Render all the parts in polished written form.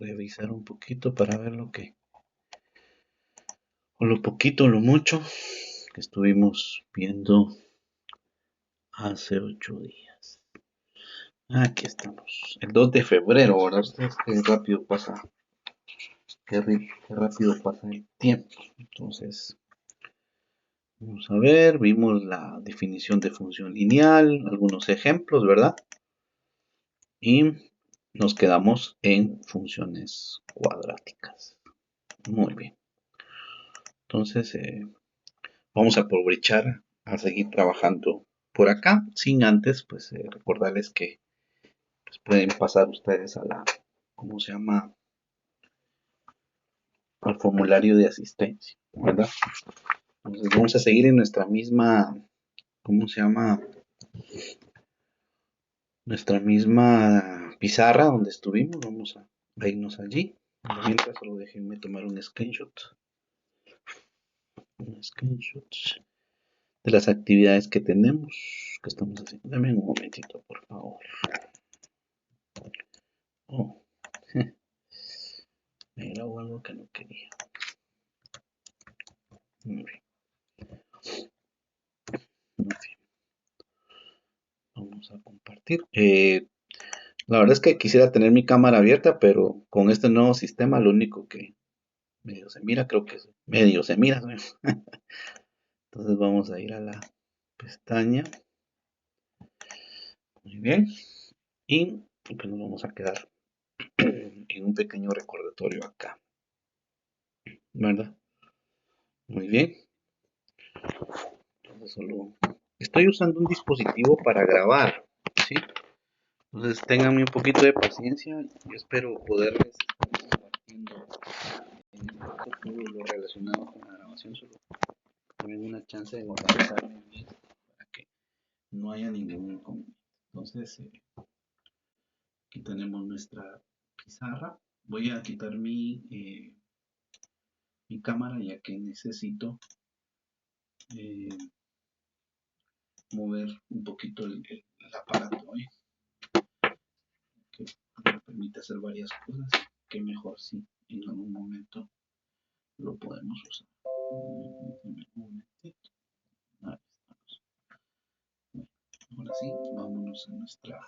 revisar un poquito para ver o lo poquito o lo mucho que estuvimos viendo hace 8 días. Aquí estamos, el 2 de febrero, ¿verdad? Ustedes qué rápido pasa, qué rápido pasa el tiempo. Entonces, vamos a ver, vimos la definición de función lineal, algunos ejemplos, ¿verdad? Y nos quedamos en funciones cuadráticas. Muy bien. Entonces, vamos a aprovechar a seguir trabajando por acá, sin antes, pues, recordarles que pues, pueden pasar ustedes a ¿cómo se llama? Al formulario de asistencia, ¿verdad? Entonces, vamos a seguir en nuestra misma, ¿cómo se llama? Nuestra misma pizarra donde estuvimos. Vamos a irnos allí. Mientras, solo déjenme tomar un screenshot. Un screenshot de las actividades que tenemos, que estamos haciendo. Dame un momentito, por favor. Oh, me grabó algo que no quería. Muy bien. Muy bien. Vamos a compartir. La verdad es que quisiera tener mi cámara abierta, pero con este nuevo sistema lo único que medio se mira, creo que medio se mira, ¿no? Entonces vamos a ir a la pestaña. Muy bien. Y pues nos vamos a quedar en un pequeño recordatorio acá, ¿verdad? Muy bien. Entonces solo estoy usando un dispositivo para grabar, ¿sí? Entonces ténganme un poquito de paciencia. Yo espero poderles estar compartiendo todo lo relacionado con la grabación. Solo tengan una chance de organizarme bien para que no haya ningún inconveniente. Entonces, aquí tenemos nuestra pizarra. Voy a quitar mi cámara ya que necesito eh, mover un poquito el aparato, que me permite hacer varias cosas que mejor si en algún momento lo podemos usar. Un momentito. Ahí estamos. Bueno, ahora sí, vámonos a nuestra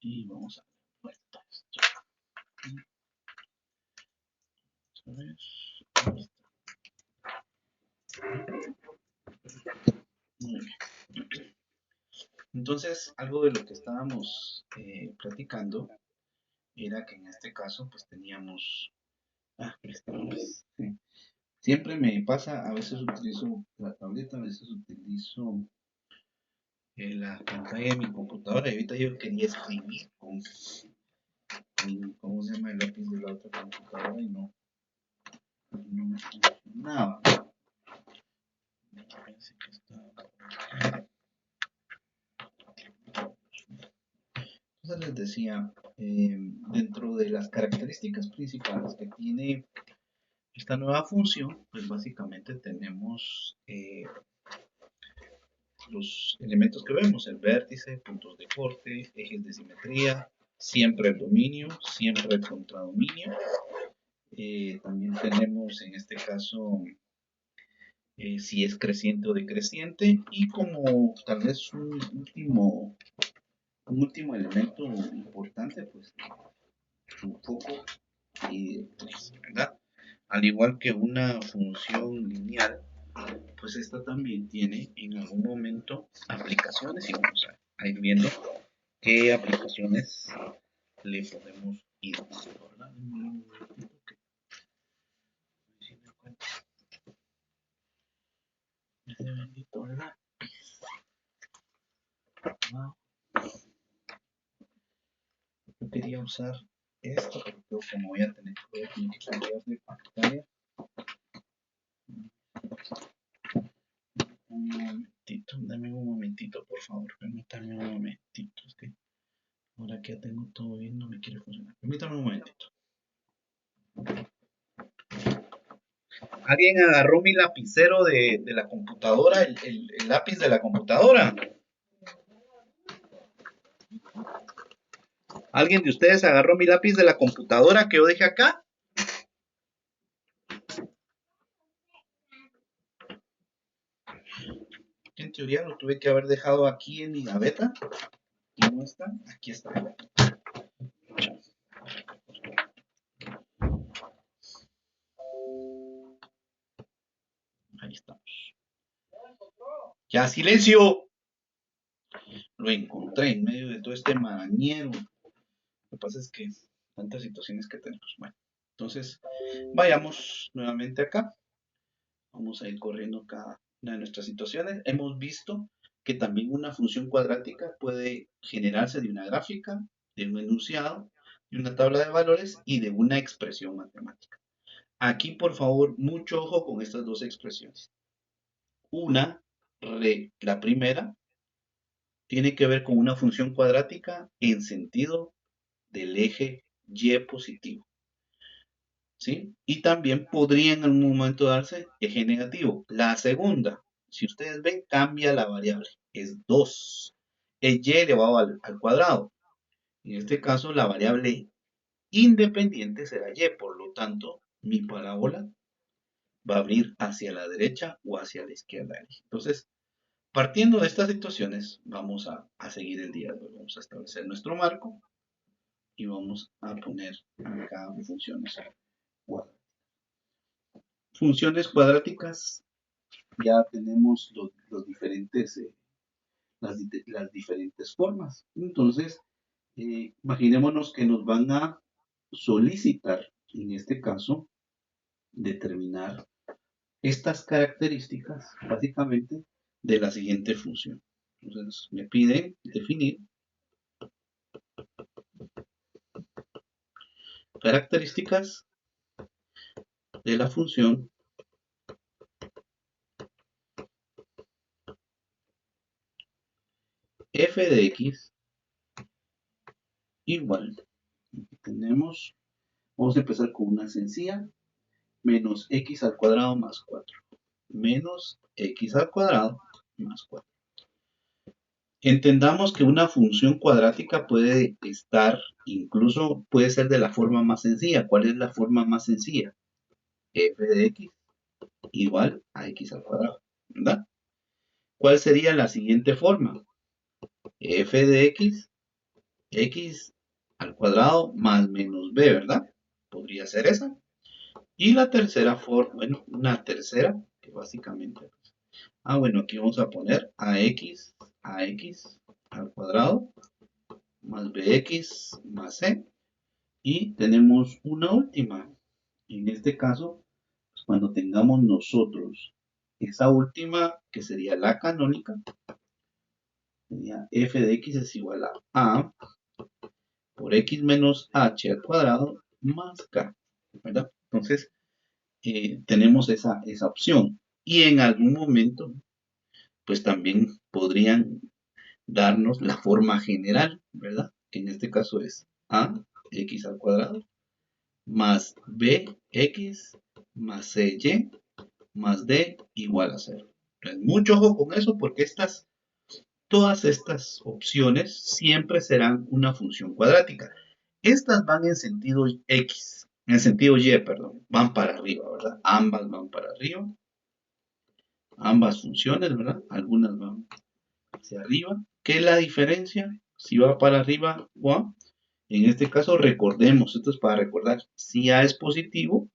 y vamos a dar vuelta a esto. A ver, ahí está. Muy bien. Entonces, algo de lo que estábamos platicando era que en este caso, pues teníamos. Pues, sí. Siempre me pasa, a veces utilizo la tableta, a veces utilizo la pantalla de mi computadora. Y ahorita yo quería escribir ¿cómo se llama? El lápiz de la otra computadora y no me funcionaba. Parece que está. Entonces les decía, dentro de las características principales que tiene esta nueva función, pues básicamente tenemos los elementos que vemos, el vértice, puntos de corte, ejes de simetría, siempre el dominio, siempre el contradominio. También tenemos en este caso si es creciente o decreciente, y como tal vez un último elemento importante, pues su foco y ¿verdad? Al igual que una función lineal, pues esta también tiene en algún momento aplicaciones y vamos a ir viendo qué aplicaciones le podemos ir dando, ¿verdad? Ese bendito lápiz. Wow. Yo quería usar esto, pero como voy a tener que cambiar de pantalla. Un momentito, dame un momentito, por favor, permítame un momentito. Es que ahora que ya tengo todo bien, no me quiere funcionar. Permítame un momentito. ¿Alguien agarró mi lapicero de la computadora, el lápiz de la computadora? ¿Alguien de ustedes agarró mi lápiz de la computadora que yo dejé acá? En teoría lo tuve que haber dejado aquí en mi gaveta. ¿Y no está? Aquí está. Ahí estamos. ¡Ya, silencio! Lo encontré en medio de todo este marañero. Lo que pasa es que tantas situaciones que tenemos. Bueno, entonces vayamos nuevamente acá. Vamos a ir corriendo cada una de nuestras situaciones. Hemos visto que también una función cuadrática puede generarse de una gráfica, de un enunciado, de una tabla de valores y de una expresión matemática. Aquí, por favor, mucho ojo con estas dos expresiones. La primera, tiene que ver con una función cuadrática en sentido del eje y positivo, ¿sí? Y también podría en algún momento darse eje negativo. La segunda, si ustedes ven, cambia la variable, es 2. El y elevado al cuadrado. En este caso, la variable independiente será y, por lo tanto, mi parábola va a abrir hacia la derecha o hacia la izquierda. Entonces, partiendo de estas situaciones, vamos a seguir el día de hoy. Vamos a establecer nuestro marco y vamos a poner acá funciones cuadráticas. Funciones cuadráticas, ya tenemos los diferentes, las diferentes formas. Entonces, imaginémonos que nos van a solicitar, en este caso, determinar estas características, básicamente, de la siguiente función. Entonces, me piden definir características de la función f de x igual. Aquí tenemos, vamos a empezar con una sencilla, menos x al cuadrado más 4. Menos x al cuadrado más 4. Entendamos que una función cuadrática puede estar, incluso puede ser de la forma más sencilla. ¿Cuál es la forma más sencilla? F de x igual a x al cuadrado, ¿verdad? ¿Cuál sería la siguiente forma? F de x al cuadrado más menos b, ¿verdad? Podría ser esa. Y la tercera forma, bueno, una tercera, que básicamente, bueno, aquí vamos a poner a x al cuadrado más bx más c. Y tenemos una última. En este caso, pues, cuando tengamos nosotros esa última, que sería la canónica, sería f de x es igual a por x menos h al cuadrado más k, ¿verdad? Entonces, tenemos esa opción. Y en algún momento, pues también podrían darnos la forma general, ¿verdad? Que en este caso es a x al cuadrado más bx más cy más d igual a 0. Entonces, mucho ojo con eso porque todas estas opciones siempre serán una función cuadrática. Estas van en sentido x, en sentido y, perdón, van para arriba, ¿verdad? Ambas van para arriba, ambas funciones, ¿verdad? Algunas van hacia arriba. ¿Qué es la diferencia? Si va para arriba o a. En este caso, recordemos, esto es para recordar, si a es positivo,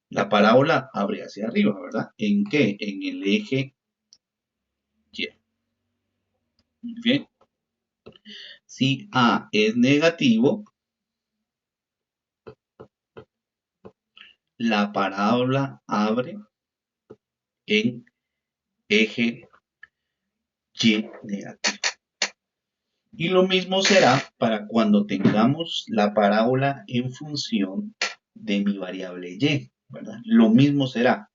la parábola abre hacia arriba, ¿verdad? ¿En qué? En el eje y. Bien. Si a es negativo, la parábola abre en eje y negativo. Y lo mismo será para cuando tengamos la parábola en función de mi variable y, ¿verdad? Lo mismo será.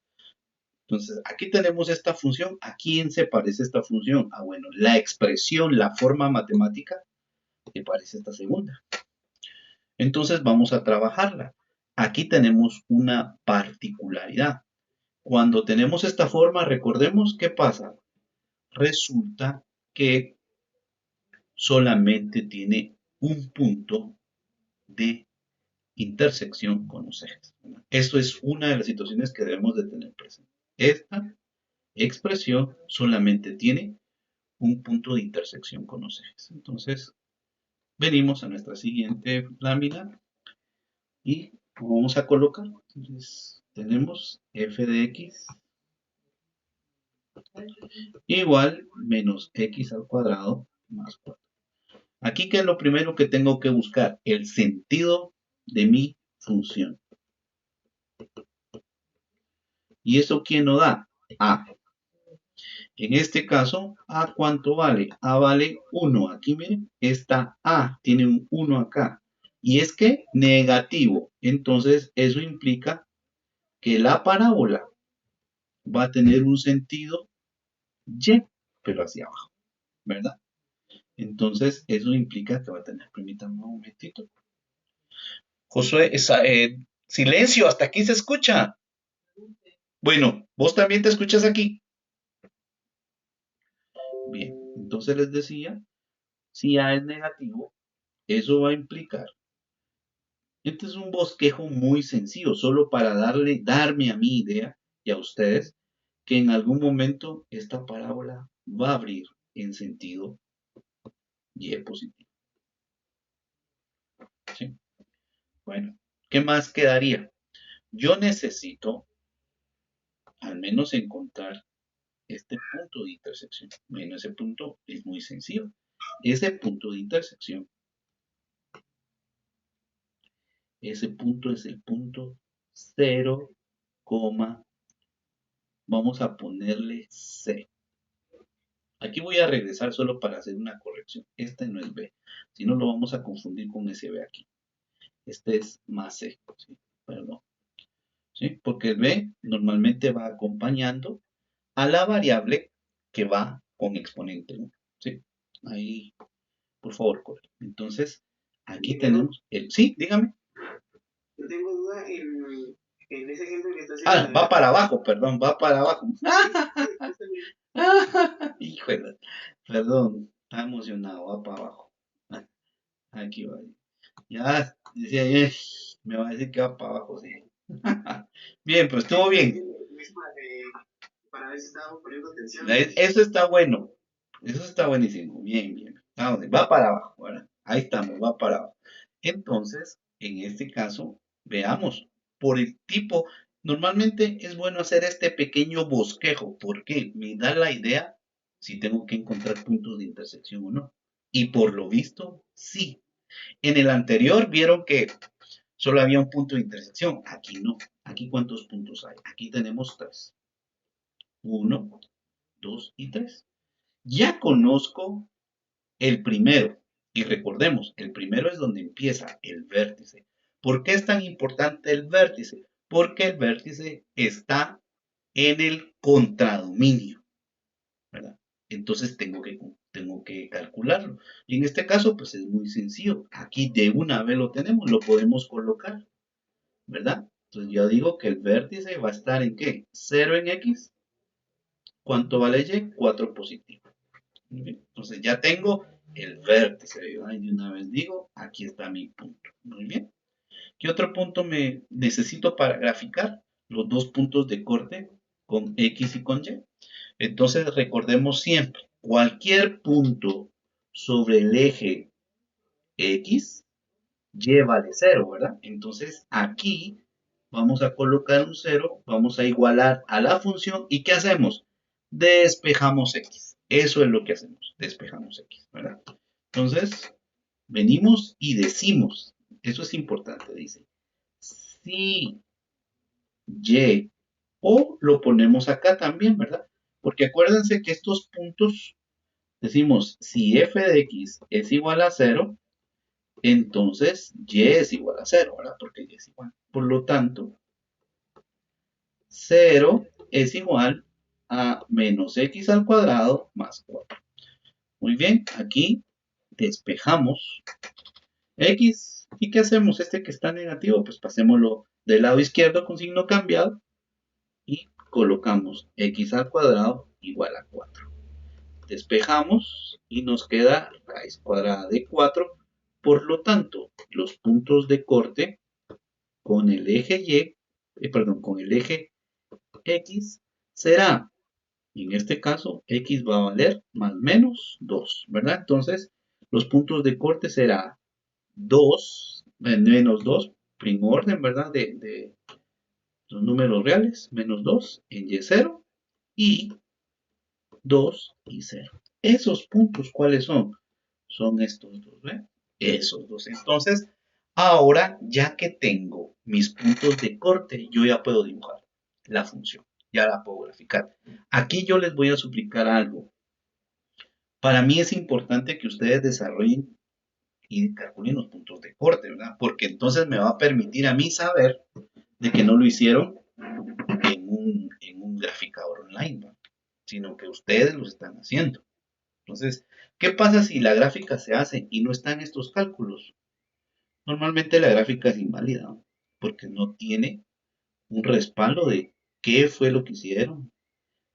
Entonces, aquí tenemos esta función. ¿A quién se parece esta función? Bueno, la expresión, la forma matemática, se parece a esta segunda. Entonces, vamos a trabajarla. Aquí tenemos una particularidad. Cuando tenemos esta forma, recordemos qué pasa. Resulta que solamente tiene un punto de intersección con los ejes. Esto es una de las situaciones que debemos de tener presente. Esta expresión solamente tiene un punto de intersección con los ejes. Entonces, venimos a nuestra siguiente lámina y vamos a colocar. Entonces, tenemos f de x igual menos x al cuadrado más 4. Aquí, ¿qué es lo primero que tengo que buscar? El sentido de mi función. ¿Y eso quién nos da? A. En este caso, ¿A cuánto vale? A vale 1. Aquí miren, esta A tiene un 1 acá. Y es que negativo. Entonces, eso implica que la parábola va a tener un sentido Y, pero hacia abajo, ¿verdad? Entonces, eso implica que va a tener, permítanme un momentito. Josué, silencio, hasta aquí se escucha. Bueno, vos también te escuchas aquí. Bien, entonces les decía, si A es negativo, eso va a implicar. Este es un bosquejo muy sencillo, solo para darme a mi idea y a ustedes que en algún momento esta parábola va a abrir en sentido Y positivo. ¿Sí? Bueno, ¿qué más quedaría? Yo necesito al menos encontrar este punto de intersección. Bueno, ese punto es muy sencillo. Ese punto de intersección, ese punto es el punto 0, vamos a ponerle C. Aquí voy a regresar solo para hacer una corrección. Este no es B, si no lo vamos a confundir con ese B aquí. Este es más C, ¿sí? Perdón. ¿Sí? Porque el B normalmente va acompañando a la variable que va con exponente, ¿no? ¿Sí? Ahí, por favor, corre. Entonces, aquí tenemos el... Sí, dígame. Yo tengo duda en ese ejemplo que está haciendo. Va para abajo, perdón, va para abajo. Híjole, perdón, está emocionado, va para abajo. Aquí va. Ya, decía, me va a decir que va para abajo, sí. Bien, pues estuvo bien. Para ver si estábamos poniendo atención. Eso está bueno. Eso está buenísimo. Bien, bien. ¿A dónde? Va para abajo. ¿Verdad? Ahí estamos, va para abajo. Entonces, en este caso, veamos. Por el tipo, normalmente es bueno hacer este pequeño bosquejo, porque me da la idea si tengo que encontrar puntos de intersección o no. Y por lo visto, sí. En el anterior vieron que solo había un punto de intersección. Aquí no. Aquí cuántos puntos hay. Aquí tenemos 3. 1, 2 y 3. Ya conozco el primero. Y recordemos, el primero es donde empieza el vértice. ¿Por qué es tan importante el vértice? Porque el vértice está en el contradominio, ¿verdad? Entonces tengo que calcularlo. Y en este caso, pues es muy sencillo. Aquí de una vez lo tenemos, lo podemos colocar, ¿verdad? Entonces yo digo que el vértice va a estar en ¿qué? 0 en X. ¿Cuánto vale Y? 4 positivo. Entonces ya tengo el vértice. De una vez digo, aquí está mi punto. Muy bien. ¿Qué otro punto me necesito para graficar? Los dos puntos de corte con X y con Y. Entonces recordemos siempre, cualquier punto sobre el eje X, Y vale 0, ¿verdad? Entonces aquí vamos a colocar un 0, vamos a igualar a la función y ¿qué hacemos? Despejamos X. Eso es lo que hacemos, despejamos X, ¿verdad? Entonces, venimos y decimos, eso es importante, dice, si Y, o lo ponemos acá también, ¿verdad? Porque acuérdense que estos puntos, decimos, si f de x es igual a 0, entonces y es igual a 0, ¿verdad? Porque y es igual. Por lo tanto, 0 es igual a menos x al cuadrado más 4. Muy bien, aquí despejamos x. ¿Y qué hacemos? Este que está negativo, pues pasémoslo del lado izquierdo con signo cambiado y colocamos x al cuadrado igual a 4. Despejamos y nos queda raíz cuadrada de 4. Por lo tanto, los puntos de corte con el eje con el eje X será, en este caso, X va a valer más menos 2, ¿verdad? Entonces, los puntos de corte será 2, menos 2, en orden, ¿verdad? De los números reales, menos 2 en Y0 y 2 y 0. Esos puntos, ¿cuáles son? Son estos dos, ¿ves? Esos dos. Entonces, ahora ya que tengo mis puntos de corte, yo ya puedo dibujar la función. Ya la puedo graficar. Aquí yo les voy a suplicar algo. Para mí es importante que ustedes desarrollen y calculen los puntos de corte, ¿verdad? Porque entonces me va a permitir a mí saber de que no lo hicieron en un graficador online, ¿no? Sino que ustedes lo están haciendo. Entonces, ¿qué pasa si la gráfica se hace y no están estos cálculos? Normalmente la gráfica es inválida, ¿no? Porque no tiene un respaldo de qué fue lo que hicieron,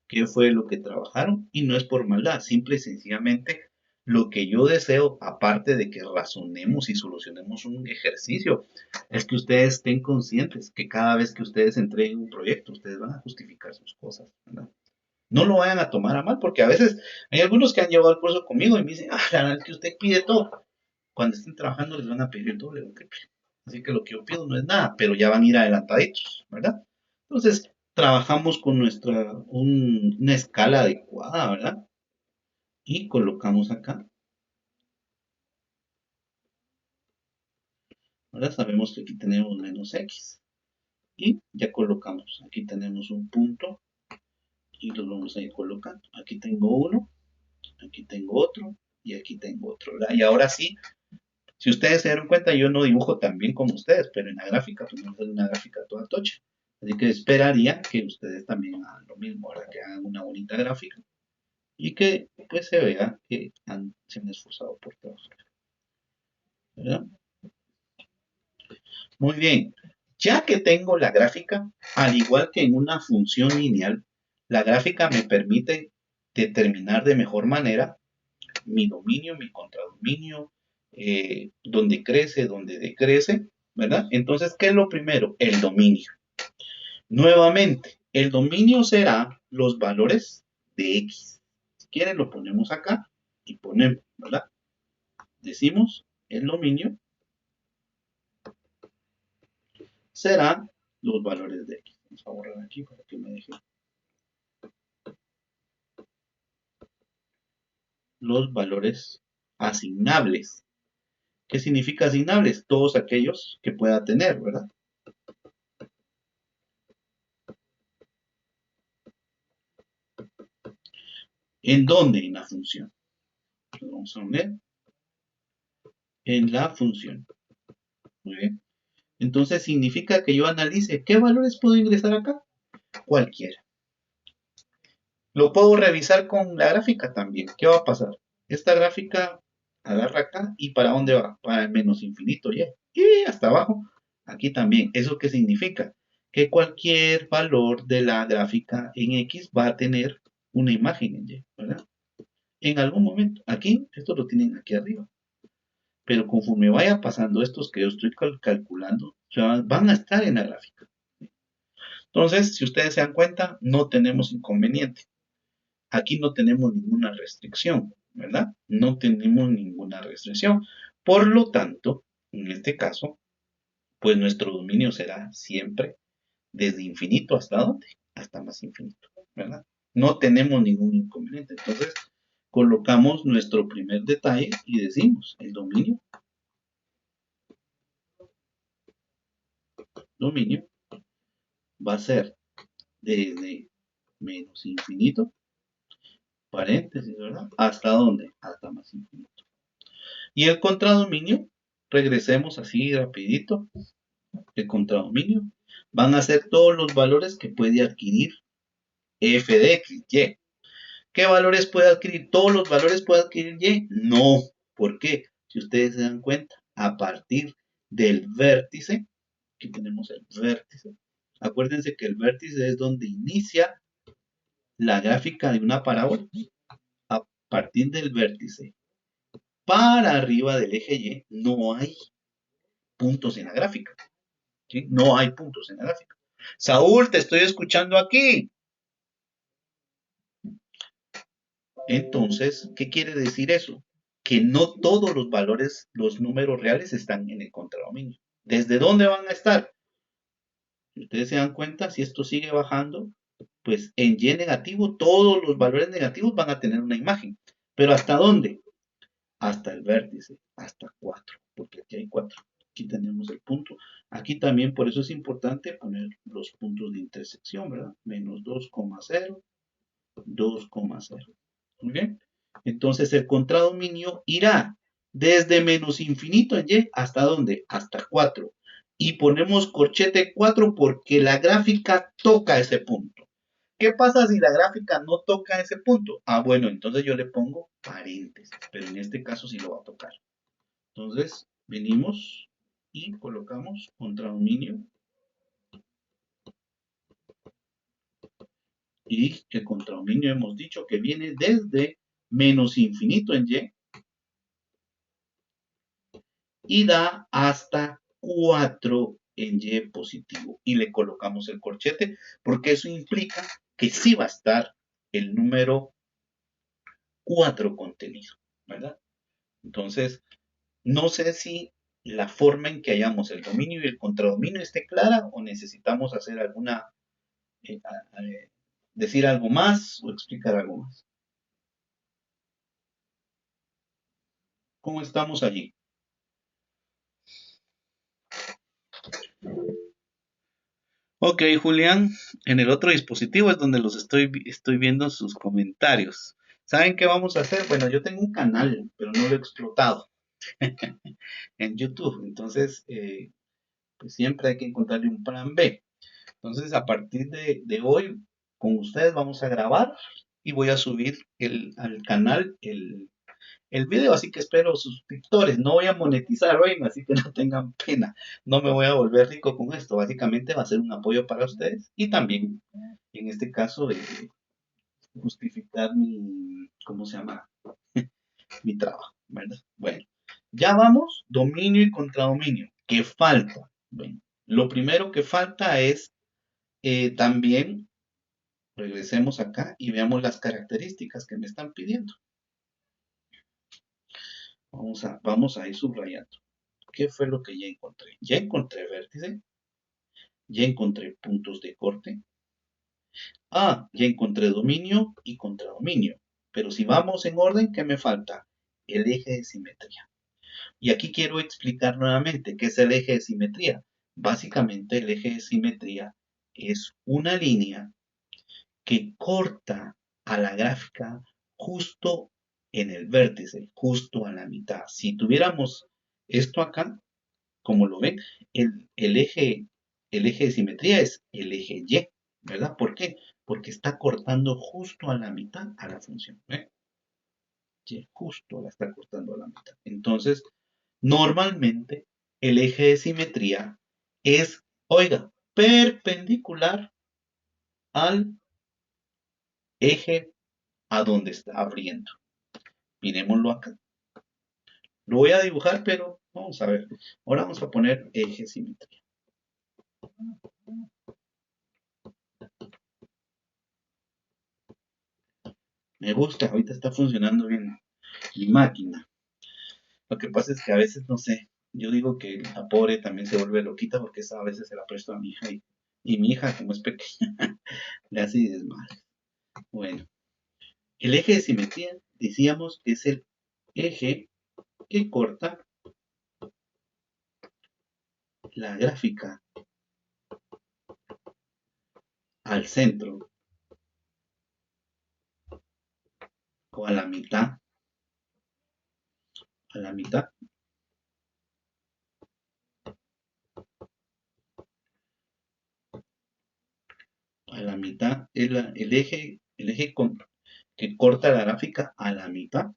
qué fue lo que trabajaron, y no es por maldad, simple y sencillamente lo que yo deseo, aparte de que razonemos y solucionemos un ejercicio, es que ustedes estén conscientes que cada vez que ustedes entreguen un proyecto, ustedes van a justificar sus cosas, ¿verdad? No lo vayan a tomar a mal, porque a veces hay algunos que han llevado el curso conmigo y me dicen, la verdad es que usted pide todo. Cuando estén trabajando les van a pedir el doble de lo que piden. Así que lo que yo pido no es nada, pero ya van a ir adelantaditos, ¿verdad? Entonces, trabajamos con una escala adecuada, ¿verdad? Y colocamos acá, ¿verdad? Sabemos que aquí tenemos menos X. Y ya colocamos, aquí tenemos un punto y los vamos a ir colocando. Aquí tengo uno, aquí tengo otro y aquí tengo otro, ¿verdad? Y ahora sí, si ustedes se dieron cuenta, yo no dibujo tan bien como ustedes, pero en la gráfica, pues no es una gráfica toda tocha. Así que esperaría que ustedes también hagan lo mismo, ¿verdad? Que hagan una bonita gráfica y que pues se vea que se han esforzado por trabajar, ¿verdad? Muy bien. Ya que tengo la gráfica, al igual que en una función lineal, la gráfica me permite determinar de mejor manera mi dominio, mi contradominio, donde crece, donde decrece, ¿verdad? Entonces, ¿qué es lo primero? El dominio. Nuevamente, el dominio será los valores de X. Si quieren, lo ponemos acá y ponemos, ¿verdad? Decimos, el dominio será los valores de X. Vamos a borrar aquí para que me deje los valores asignables. ¿Qué significa asignables? Todos aquellos que pueda tener, ¿verdad? ¿En dónde? En la función. Entonces vamos a poner en la función. Muy bien. Entonces significa que yo analice qué valores puedo ingresar acá. Cualquiera. Lo puedo revisar con la gráfica también. ¿Qué va a pasar? Esta gráfica agarra acá y ¿para dónde va? Para el menos infinito y hasta abajo. Aquí también. ¿Eso qué significa? Que cualquier valor de la gráfica en X va a tener una imagen en Y, ¿verdad? En algún momento. Aquí, esto lo tienen aquí arriba. Pero conforme vaya pasando estos que yo estoy calculando, van a estar en la gráfica. Entonces, si ustedes se dan cuenta, no tenemos inconveniente. Aquí no tenemos ninguna restricción, ¿verdad? No tenemos ninguna restricción. Por lo tanto, en este caso, pues nuestro dominio será siempre desde infinito hasta dónde? Hasta más infinito, ¿verdad? No tenemos ningún inconveniente. Entonces, colocamos nuestro primer detalle y decimos, el dominio va a ser desde menos infinito, paréntesis, ¿verdad? ¿Hasta dónde? Hasta más infinito. Y el contradominio, regresemos así rapidito, el contradominio, van a ser todos los valores que puede adquirir f de x, y. ¿Qué valores puede adquirir? ¿Todos los valores puede adquirir y? No. ¿Por qué? Si ustedes se dan cuenta, a partir del vértice, aquí tenemos el vértice, acuérdense que el vértice es donde inicia la gráfica de una parábola. A partir del vértice para arriba del eje Y, no hay puntos en la gráfica. ¿Sí? No hay puntos en la gráfica. Saúl, te estoy escuchando aquí. Entonces, ¿qué quiere decir eso? Que no todos los valores, los números reales están en el contradominio. ¿Desde dónde van a estar? Si ustedes se dan cuenta, si esto sigue bajando, pues en Y negativo todos los valores negativos van a tener una imagen. ¿Pero hasta dónde? Hasta el vértice, hasta 4, porque aquí hay 4. Aquí tenemos el punto. Aquí también, por eso es importante poner los puntos de intersección, ¿verdad? Menos 2,0, 2,0. Muy bien. Entonces el contradominio irá desde menos infinito en Y hasta dónde? Hasta 4. Y ponemos corchete 4 porque la gráfica toca ese punto. ¿Qué pasa si la gráfica no toca ese punto? Ah, bueno, entonces yo le pongo paréntesis, pero en este caso sí lo va a tocar. Entonces, venimos y colocamos contradominio. Y el contradominio hemos dicho que viene desde menos infinito en Y da hasta 4 en Y positivo. Y le colocamos el corchete porque eso implica que sí va a estar el número 4 contenido, ¿verdad? Entonces, no sé si la forma en que hallamos el dominio y el contradominio esté clara o necesitamos hacer alguna, eh, decir algo más o explicar algo más. ¿Cómo estamos allí? Ok, Julián, en el otro dispositivo es donde los estoy viendo sus comentarios. ¿Saben qué vamos a hacer? Bueno, yo tengo un canal, pero no lo he explotado en YouTube. Entonces, pues siempre hay que encontrarle un plan B. Entonces, a partir de hoy, con ustedes vamos a grabar y voy a subir al canal el video, así que espero suscriptores. No voy a monetizar hoy, así que no tengan pena. No me voy a volver rico con esto. Básicamente va a ser un apoyo para ustedes y también, en este caso, justificar mi, ¿cómo se llama? Mi trabajo, ¿verdad? Bueno, ya vamos, dominio y contradominio. ¿Qué falta? Bueno, lo primero que falta es también, regresemos acá y veamos las características que me están pidiendo. Vamos a ir subrayando. ¿Qué fue lo que ya encontré? Ya encontré vértice, ya encontré puntos de corte. Ah, ya encontré dominio y contradominio. Pero si vamos en orden, ¿qué me falta? El eje de simetría. Y aquí quiero explicar nuevamente qué es el eje de simetría. Básicamente el eje de simetría es una línea que corta a la gráfica justo en el vértice, justo a la mitad. Si tuviéramos esto acá, como lo ven, el eje, el eje de simetría es el eje Y, ¿verdad? ¿Por qué? Porque está cortando justo a la mitad a la función. ¿Eh? Y justo la está cortando a la mitad. Entonces, normalmente el eje de simetría es, oiga, perpendicular al eje a donde está abriendo. Miremoslo acá. Lo voy a dibujar, pero vamos a ver. Ahora vamos a poner eje de simetría. Me gusta, ahorita está funcionando bien mi máquina. Lo que pasa es que a veces, no sé, yo digo que la pobre también se vuelve loquita porque esa a veces se la presto a mi hija y mi hija, como es pequeña, le hace desmadre. Bueno, el eje de simetría, decíamos que es el eje que corta la gráfica al centro o a la mitad, a la mitad, el eje que corta la gráfica a la mitad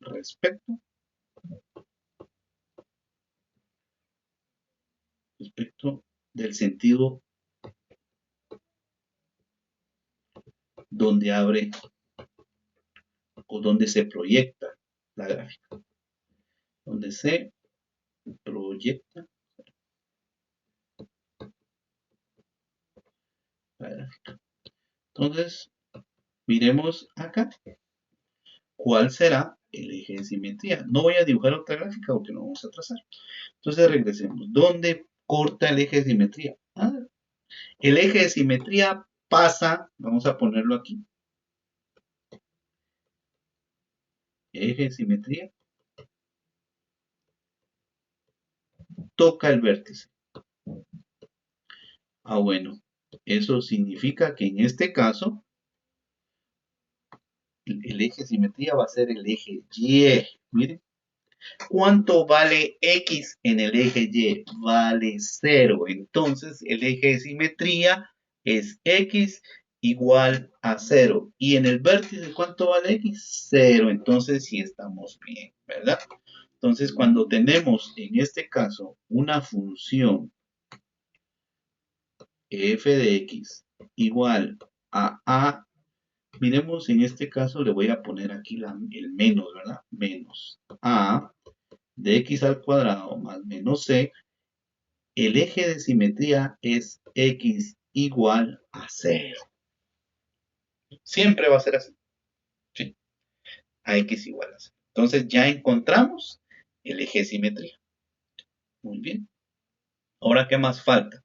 respecto, respecto del sentido donde abre o donde se proyecta la gráfica. Donde se proyecta la gráfica. Entonces, miremos acá cuál será el eje de simetría. No voy a dibujar otra gráfica porque no vamos a trazar. Entonces regresemos. ¿Dónde corta el eje de simetría? El eje de simetría pasa, vamos a ponerlo aquí. Eje de simetría toca el vértice. Bueno, eso significa que en este caso el eje de simetría va a ser el eje Y. Miren, ¿cuánto vale X en el eje Y? Vale 0. Entonces el eje de simetría es X igual a 0. Y en el vértice, ¿cuánto vale X? 0. Entonces sí estamos bien, ¿verdad? Entonces cuando tenemos en este caso una función f de X igual a, miremos en este caso le voy a poner aquí el menos, ¿verdad? Menos a de x al cuadrado más menos c, el eje de simetría es x igual a 0. Siempre va a ser así. ¿Sí? A x igual a 0. Entonces ya encontramos el eje de simetría. Muy bien. Ahora, ¿qué más falta?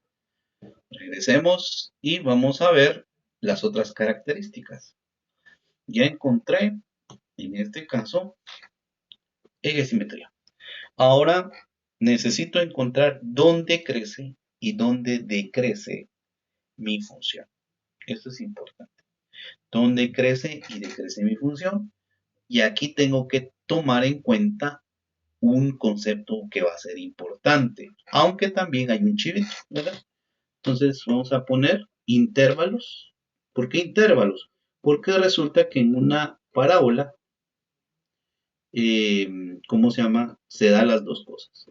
Regresemos y vamos a ver las otras características. Ya encontré, en este caso, eje de simetría. Ahora necesito encontrar dónde crece y dónde decrece mi función. Esto es importante. Dónde crece y decrece mi función. Y aquí tengo que tomar en cuenta un concepto que va a ser importante, aunque también hay un chivito, ¿verdad? Entonces vamos a poner intervalos. ¿Por qué intervalos? Porque resulta que en una parábola, ¿cómo se llama? Se da las dos cosas.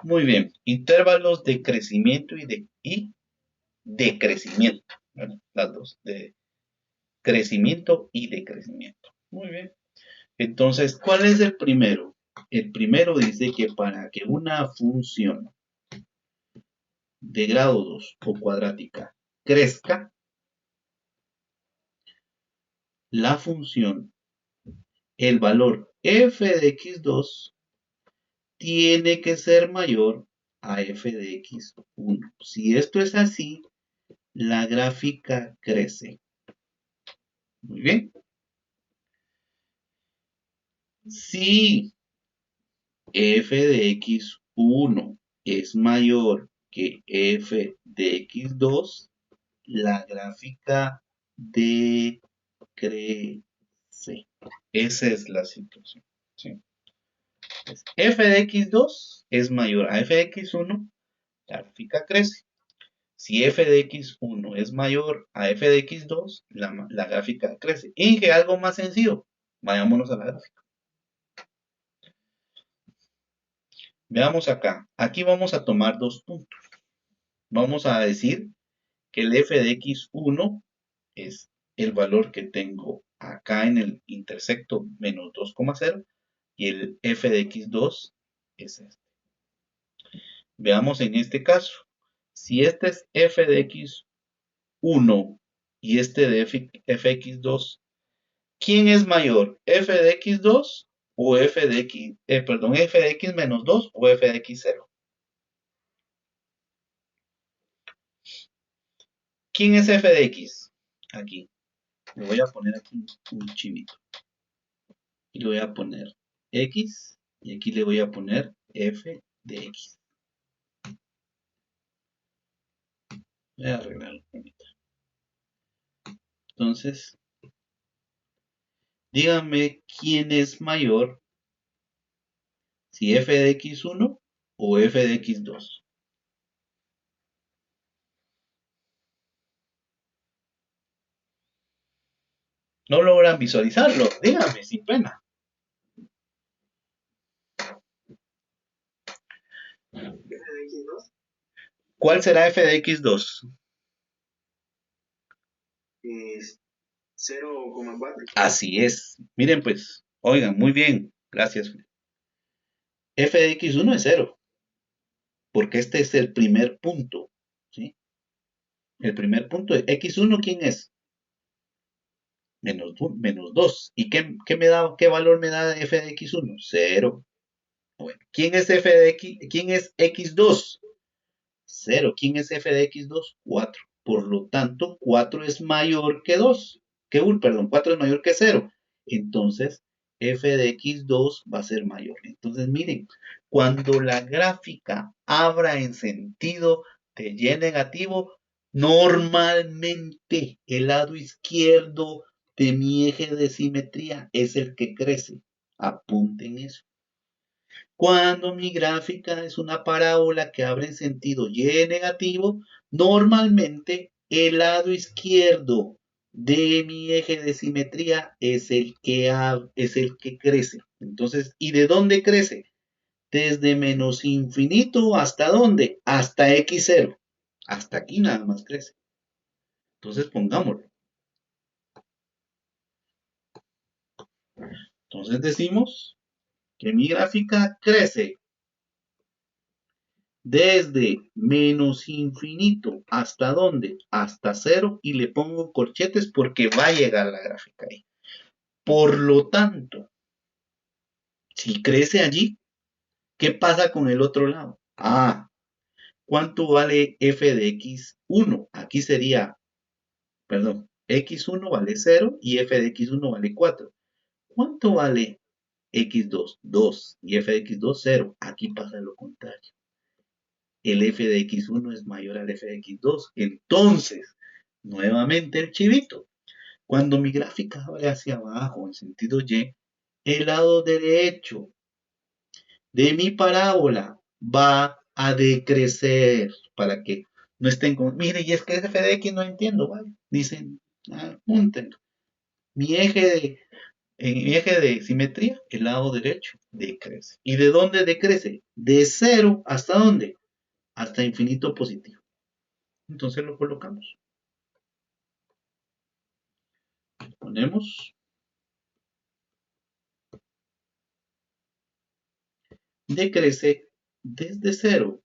Muy bien, intervalos de crecimiento y decrecimiento, ¿verdad? Las dos, de crecimiento y decrecimiento. Muy bien. Entonces, ¿cuál es el primero? El primero dice que para que una función de grado 2 o cuadrática crezca, la función, el valor f de x2 tiene que ser mayor a f de x1. Si esto es así, la gráfica crece. Muy bien. Si f de x1 es mayor que f de x2, la gráfica decrece. Esa es la situación. ¿Sí? F de x2 es mayor a f de x1, la gráfica crece. Si f de x1 es mayor a f de x2, la gráfica crece. Y que algo más sencillo, vayámonos a la gráfica. Veamos acá. Aquí vamos a tomar dos puntos. Vamos a decir que el f de x1 es el valor que tengo acá en el intersecto menos 2,0 y el f de x2 es este. Veamos en este caso. Si este es f de x1 y este de fx2, ¿quién es mayor? ¿F de x2 o f de x, f de x menos 2 o f de x0? ¿Quién es f de x? Aquí. Le voy a poner aquí un chivito. Y le voy a poner x y aquí le voy a poner f de x. Voy a arreglarlo. Entonces, díganme quién es mayor, si f de x1 o f de x2. No logran visualizarlo, díganme sin pena. ¿Cuál será f de x2? 0,4. Así es. Miren pues, oigan, muy bien. Gracias. F de x1 es cero, porque este es el primer punto. ¿Sí? El primer punto de x1, ¿quién es? Menos 2. ¿Y qué valor me da f de x1? Cero. Bueno, ¿quién es f de x? ¿Quién es x2? Cero. ¿Quién es f de x2? 4. Por lo tanto, 4 es mayor que 2. Perdón, 4 es mayor que cero. Entonces, f de x2 va a ser mayor. Entonces, miren, cuando la gráfica abra en sentido de y negativo, normalmente el lado izquierdo de mi eje de simetría es el que crece. Apunten eso. Cuando mi gráfica es una parábola que abre en sentido y negativo, normalmente el lado izquierdo de mi eje de simetría es el que crece. Entonces, ¿y de dónde crece? Desde menos infinito hasta dónde? Hasta x0. Hasta aquí nada más crece. Entonces pongámoslo. Entonces decimos que mi gráfica crece desde menos infinito hasta dónde, hasta cero, y le pongo corchetes porque va a llegar la gráfica ahí. Por lo tanto, si crece allí, ¿qué pasa con el otro lado? ¿Cuánto vale f de x1? Aquí sería, perdón, x1 vale 0 y f de x1 vale 4. ¿Cuánto vale x2? 2 y f de x2 0. Aquí pasa lo contrario. El f de x1 es mayor al f de x2. Entonces, nuevamente el chivito. Cuando mi gráfica abre hacia abajo en sentido Y, el lado derecho de mi parábola va a decrecer para que no estén con... Mire, y es que f de x no entiendo, ¿vale? Dicen, apunten. Mi eje en mi eje de simetría, el lado derecho decrece. ¿Y de dónde decrece? De cero hasta dónde? Hasta infinito positivo. Entonces lo colocamos. Ponemos decrece desde cero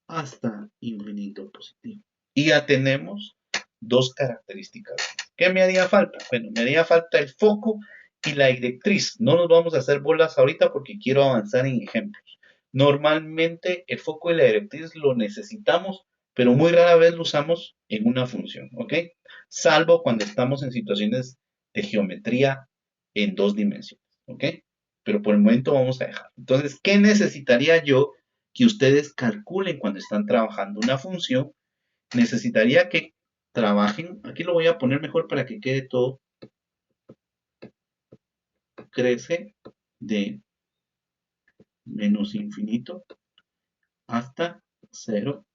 hasta infinito positivo. Y ya tenemos dos características. ¿Qué me haría falta? Bueno, me haría falta el foco y la directriz. No nos vamos a hacer bolas ahorita porque quiero avanzar en ejemplos. Normalmente el foco y la directriz lo necesitamos, pero muy rara vez lo usamos en una función, ¿ok? Salvo cuando estamos en situaciones de geometría en dos dimensiones, ¿ok? Pero por el momento vamos a dejar. Entonces, ¿qué necesitaría yo que ustedes calculen cuando están trabajando una función? Necesitaría que trabajen, aquí lo voy a poner mejor para que quede todo, crece de menos infinito hasta cero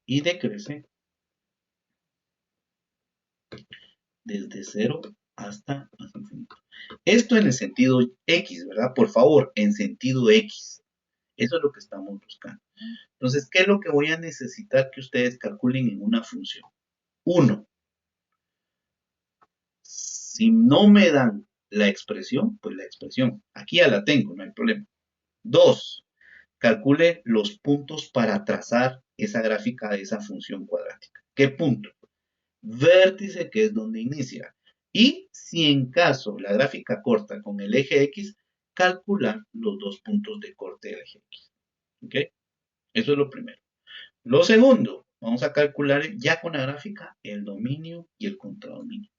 y decrece desde cero hasta más infinito. Esto en el sentido X, ¿verdad? Por favor, en sentido X. Eso es lo que estamos buscando. Entonces, ¿qué es lo que voy a necesitar que ustedes calculen en una función? Uno, si no me dan la expresión, pues la expresión, aquí ya la tengo, no hay problema. Dos, calcule los puntos para trazar esa gráfica de esa función cuadrática. ¿Qué punto? Vértice, que es donde inicia. Y si en caso la gráfica corta con el eje X, calcular los dos puntos de corte del eje X. ¿Ok? Eso es lo primero. Lo segundo, vamos a calcular ya con la gráfica el dominio y el contradominio.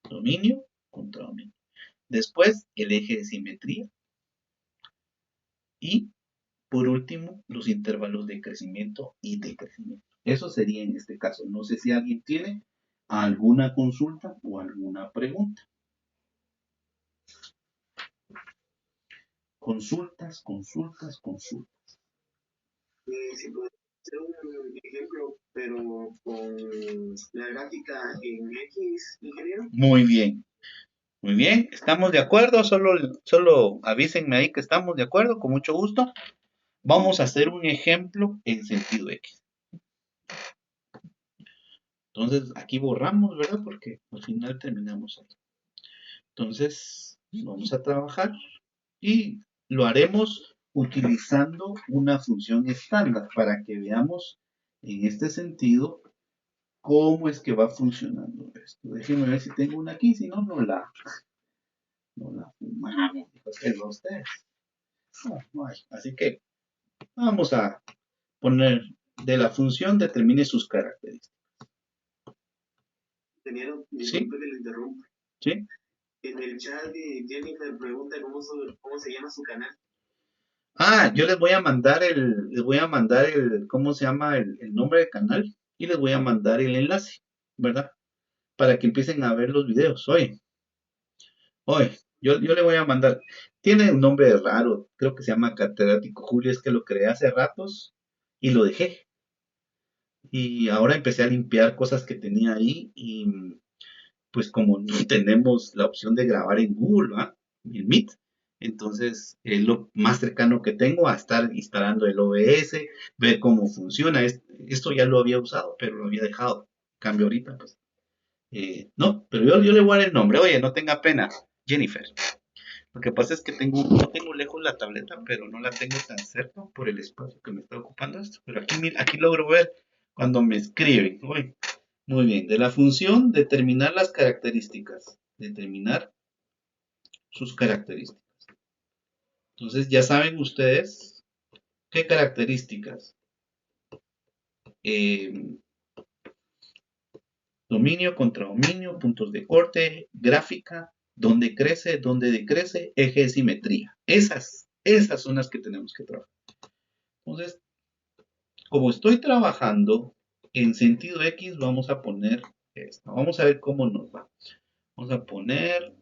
Dominio, contradominio. Después, el eje de simetría. Y por último, los intervalos de crecimiento y decrecimiento. Eso sería en este caso. No sé si alguien tiene alguna consulta o alguna pregunta. Consultas, consultas, consultas. Si puedo hacer un ejemplo, pero con la gráfica en X, ingeniero. Muy bien, muy bien. ¿Estamos de acuerdo? Solo avísenme ahí que estamos de acuerdo, con mucho gusto. Vamos a hacer un ejemplo en sentido X. Entonces, aquí borramos, ¿verdad? Porque al final terminamos ahí. Entonces, vamos a trabajar y lo haremos utilizando una función estándar para que veamos en este sentido cómo es que va funcionando esto. Déjenme ver si tengo una aquí, si no, no la fumamos. ¿Qué es ustedes? No, no hay. Así que vamos a poner de la función determine sus características. Ingeniero, ¿Sí? disculpe que le interrumpa. ¿Sí? En el chat de Jennifer pregunta cómo se llama su canal. Ah, yo les voy a mandar el, ¿cómo se llama? El nombre del canal y les voy a mandar el enlace, ¿verdad? Para que empiecen a ver los videos. Oye, yo le voy a mandar. Tiene un nombre raro, creo que se llama Catedrático Julio, es que lo creé hace ratos y lo dejé. Y ahora empecé a limpiar cosas que tenía ahí y pues como no tenemos la opción de grabar en Google, ¿va? En Meet, entonces es lo más cercano que tengo a estar instalando el OBS, ver cómo funciona. Esto ya lo había usado, pero lo había dejado. Cambio ahorita, pues. No, pero yo le voy a dar el nombre. Oye, no tenga pena, Jennifer. Lo que pasa es que no tengo lejos la tableta, pero no la tengo tan cerca por el espacio que me está ocupando esto. Pero aquí, aquí logro ver cuando me escriben. Uy, muy bien, de la función determinar las características. Determinar sus características. Entonces ya saben ustedes qué características. Eh, dominio contra dominio, puntos de corte, gráfica, dónde crece, dónde decrece, eje de simetría. Esas son las que tenemos que trabajar. Entonces, como estoy trabajando en sentido X, vamos a poner esta. Vamos a ver cómo nos va. Vamos a poner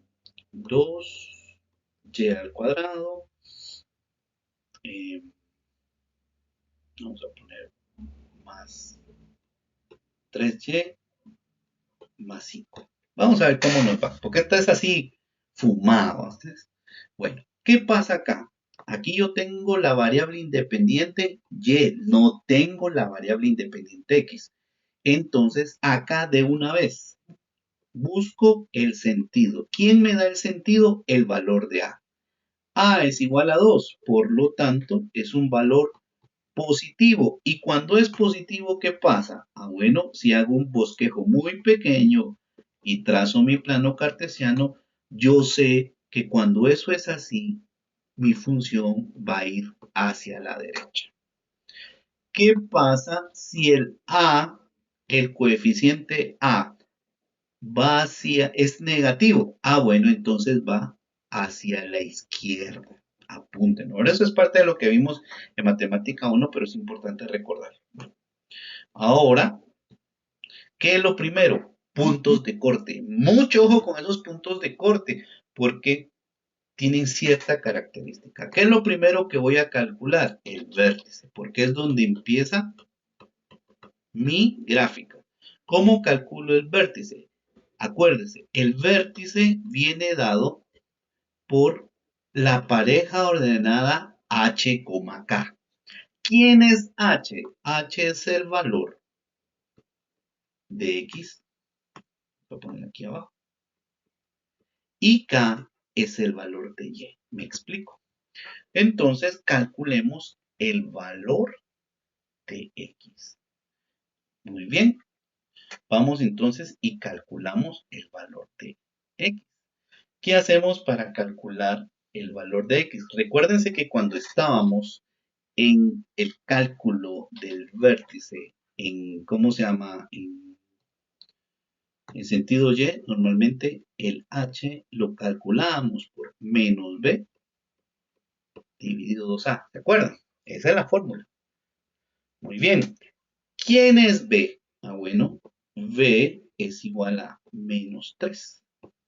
2y al cuadrado. eh, vamos a poner más 3y más 5. Vamos a ver cómo nos va, porque esta es así fumado. Bueno, ¿qué pasa acá? Aquí yo tengo la variable independiente y, no tengo la variable independiente x. Entonces, acá de una vez busco el sentido. ¿Quién me da el sentido? El valor de a. A es igual a 2, por lo tanto, es un valor positivo. ¿Y cuando es positivo, qué pasa? Ah, bueno, si hago un bosquejo muy pequeño y trazo mi plano cartesiano, yo sé que cuando eso es así, mi función va a ir hacia la derecha. ¿Qué pasa si el coeficiente A, es negativo? Ah, bueno, entonces va hacia la izquierda. Apunten. Ahora eso es parte de lo que vimos en matemática 1, pero es importante recordar. Ahora, ¿qué es lo primero? Puntos de corte. Mucho ojo con esos puntos de corte, porque tienen cierta característica. ¿Qué es lo primero que voy a calcular? El vértice, porque es donde empieza mi gráfica. ¿Cómo calculo el vértice? Acuérdense, el vértice viene dado por la pareja ordenada h, k. ¿Quién es h? H es el valor de x, lo ponen aquí abajo, y k es el valor de y. ¿Me explico? Entonces calculemos el valor de x. Muy bien, vamos entonces y calculamos el valor de x. ¿Qué hacemos para calcular el valor de x? Recuérdense que cuando estábamos en el cálculo del vértice, ¿cómo se llama? En sentido y, normalmente el h lo calculamos por menos b dividido 2a. ¿De acuerdo? Esa es la fórmula. Muy bien. ¿Quién es b? Ah, bueno, b es igual a menos 3.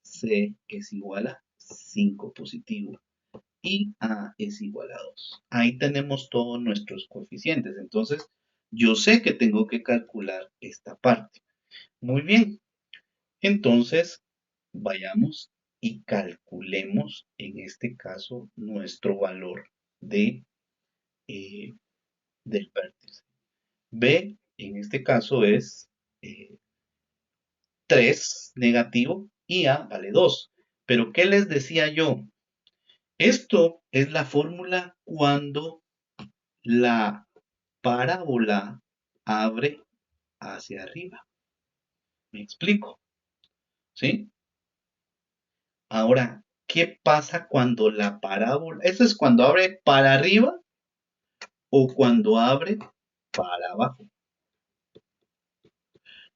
C es igual a 5 positivo. Y A es igual a 2. Ahí tenemos todos nuestros coeficientes. Entonces, yo sé que tengo que calcular esta parte. Muy bien. Entonces, vayamos y calculemos en este caso nuestro valor de del vértice. B, en este caso, es 3 negativo y A vale 2. Pero, ¿qué les decía yo? Esto es la fórmula cuando la parábola abre hacia arriba. ¿Me explico? ¿Sí? Ahora, ¿qué pasa cuando la parábola... ¿Eso es cuando abre para arriba o cuando abre para abajo?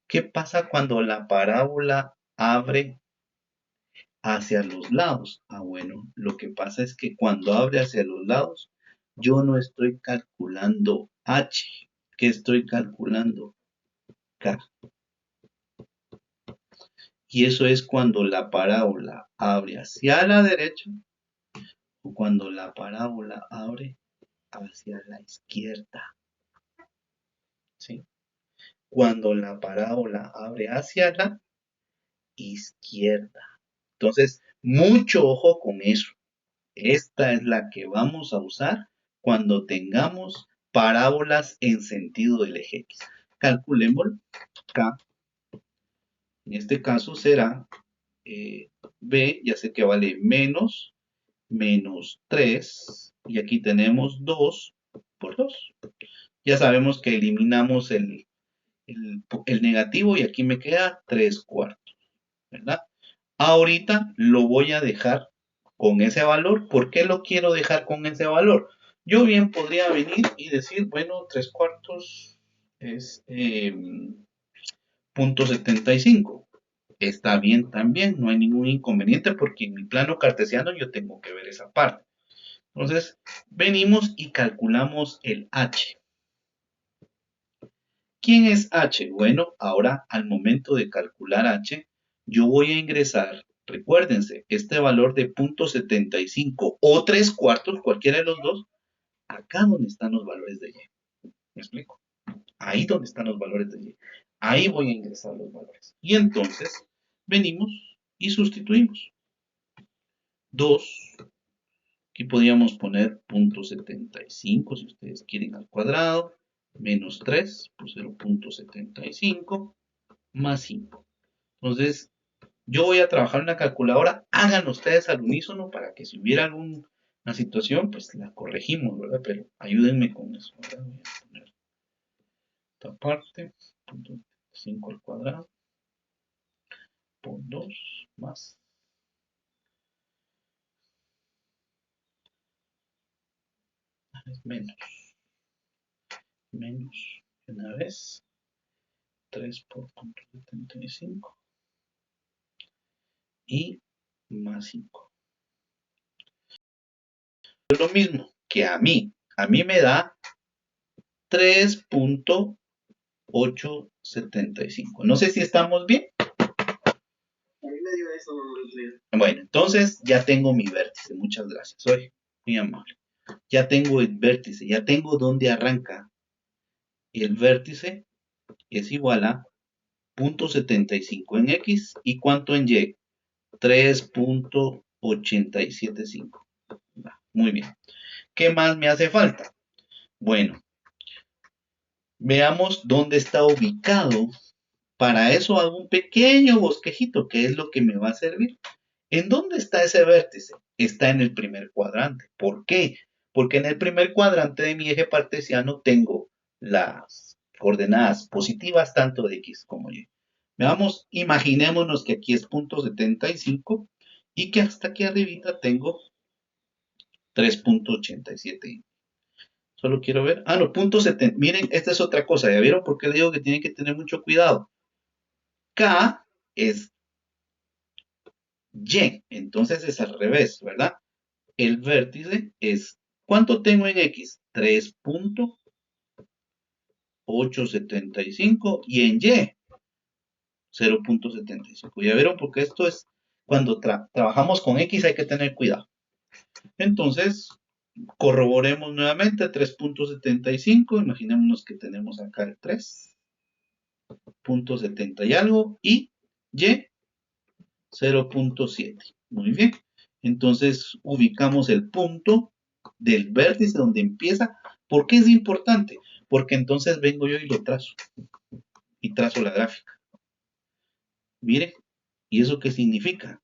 ¿Qué pasa cuando la parábola abre hacia los lados? Ah, bueno, lo que pasa es que cuando abre hacia los lados, yo no estoy calculando H, que estoy calculando K. Y eso es cuando la parábola abre hacia la derecha o cuando la parábola abre hacia la izquierda. ¿Sí? Cuando la parábola abre hacia la izquierda. Entonces, mucho ojo con eso. Esta es la que vamos a usar cuando tengamos parábolas en sentido del eje X. Calculemos K. En este caso será B, ya sé que vale menos 3. Y aquí tenemos 2 por 2. Ya sabemos que eliminamos el negativo y aquí me queda 3 cuartos, ¿verdad? Ahorita lo voy a dejar con ese valor. ¿Por qué lo quiero dejar con ese valor? Yo bien podría venir y decir, bueno, 3 cuartos es 0.75. Está bien también, no hay ningún inconveniente porque en mi plano cartesiano yo tengo que ver esa parte. Entonces, venimos y calculamos el h. ¿Quién es h? Bueno, ahora al momento de calcular h, yo voy a ingresar, recuérdense, este valor de 0.75 o 3 cuartos, cualquiera de los dos, acá donde están los valores de y. ¿Me explico? Ahí donde están los valores de y. Ahí voy a ingresar los valores. Y entonces, venimos y sustituimos. 2, aquí podríamos poner 0.75 si ustedes quieren al cuadrado, menos 3 por 0.75 más 5. Entonces, yo voy a trabajar en la calculadora, hagan ustedes al unísono para que si hubiera alguna situación, pues la corregimos, ¿verdad? Pero ayúdenme con eso, ¿verdad? Voy a poner esta parte, 0.5 al cuadrado, por 2 más menos, una vez, 3 por 0.75 y más 5. Es lo mismo que a mí me da 3.875. No sé si estamos bien. A mí me dio eso, Leo. Bueno, entonces ya tengo mi vértice. Muchas gracias. Soy muy amable. Ya tengo el vértice, ya tengo dónde arranca. El vértice es igual a 0.75 en X y ¿cuánto en Y? 3.875. Muy bien. ¿Qué más me hace falta? Bueno, veamos dónde está ubicado. Para eso hago un pequeño bosquejito, que es lo que me va a servir. ¿En dónde está ese vértice? Está en el primer cuadrante. ¿Por qué? Porque en el primer cuadrante de mi eje cartesiano tengo las coordenadas positivas tanto de X como Y. Veamos, imaginémonos que aquí es 0.75 y que hasta aquí arribita tengo 3.87. Solo quiero ver. Ah, no, 0.70. Miren, esta es otra cosa. ¿Ya vieron por qué le digo que tienen que tener mucho cuidado? K es Y, entonces es al revés, ¿verdad? El vértice es, ¿cuánto tengo en X? 3.875 y en Y 0.75. Ya vieron, porque esto es, cuando trabajamos con X hay que tener cuidado. Entonces, corroboremos nuevamente 3.75, imaginémonos que tenemos acá el 3.70 y algo, y Y 0.7. Muy bien. Entonces ubicamos el punto del vértice donde empieza ¿Por qué es importante? Porque entonces vengo yo y lo trazo. Y trazo la gráfica. Mire, ¿y eso qué significa?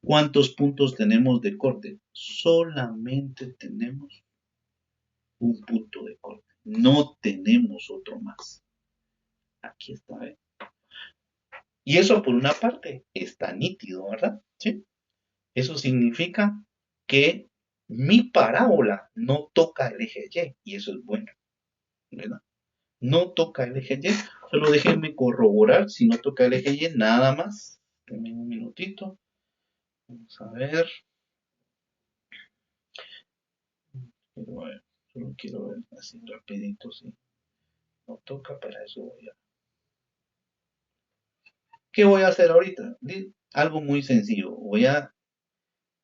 ¿Cuántos puntos tenemos de corte? Solamente tenemos un punto de corte. No tenemos otro más. Aquí está, ¿eh? Y eso por una parte está nítido, ¿verdad? ¿Sí? Eso significa que mi parábola no toca el eje Y, y eso es bueno, ¿verdad? No toca el eje Y, solo déjenme corroborar si no toca el eje Y, nada más. Denme un minutito. Vamos a ver. Quiero ver, solo quiero ver así rapidito, sí. No toca, para eso voy a... ¿Qué voy a hacer ahorita? Algo muy sencillo. Voy a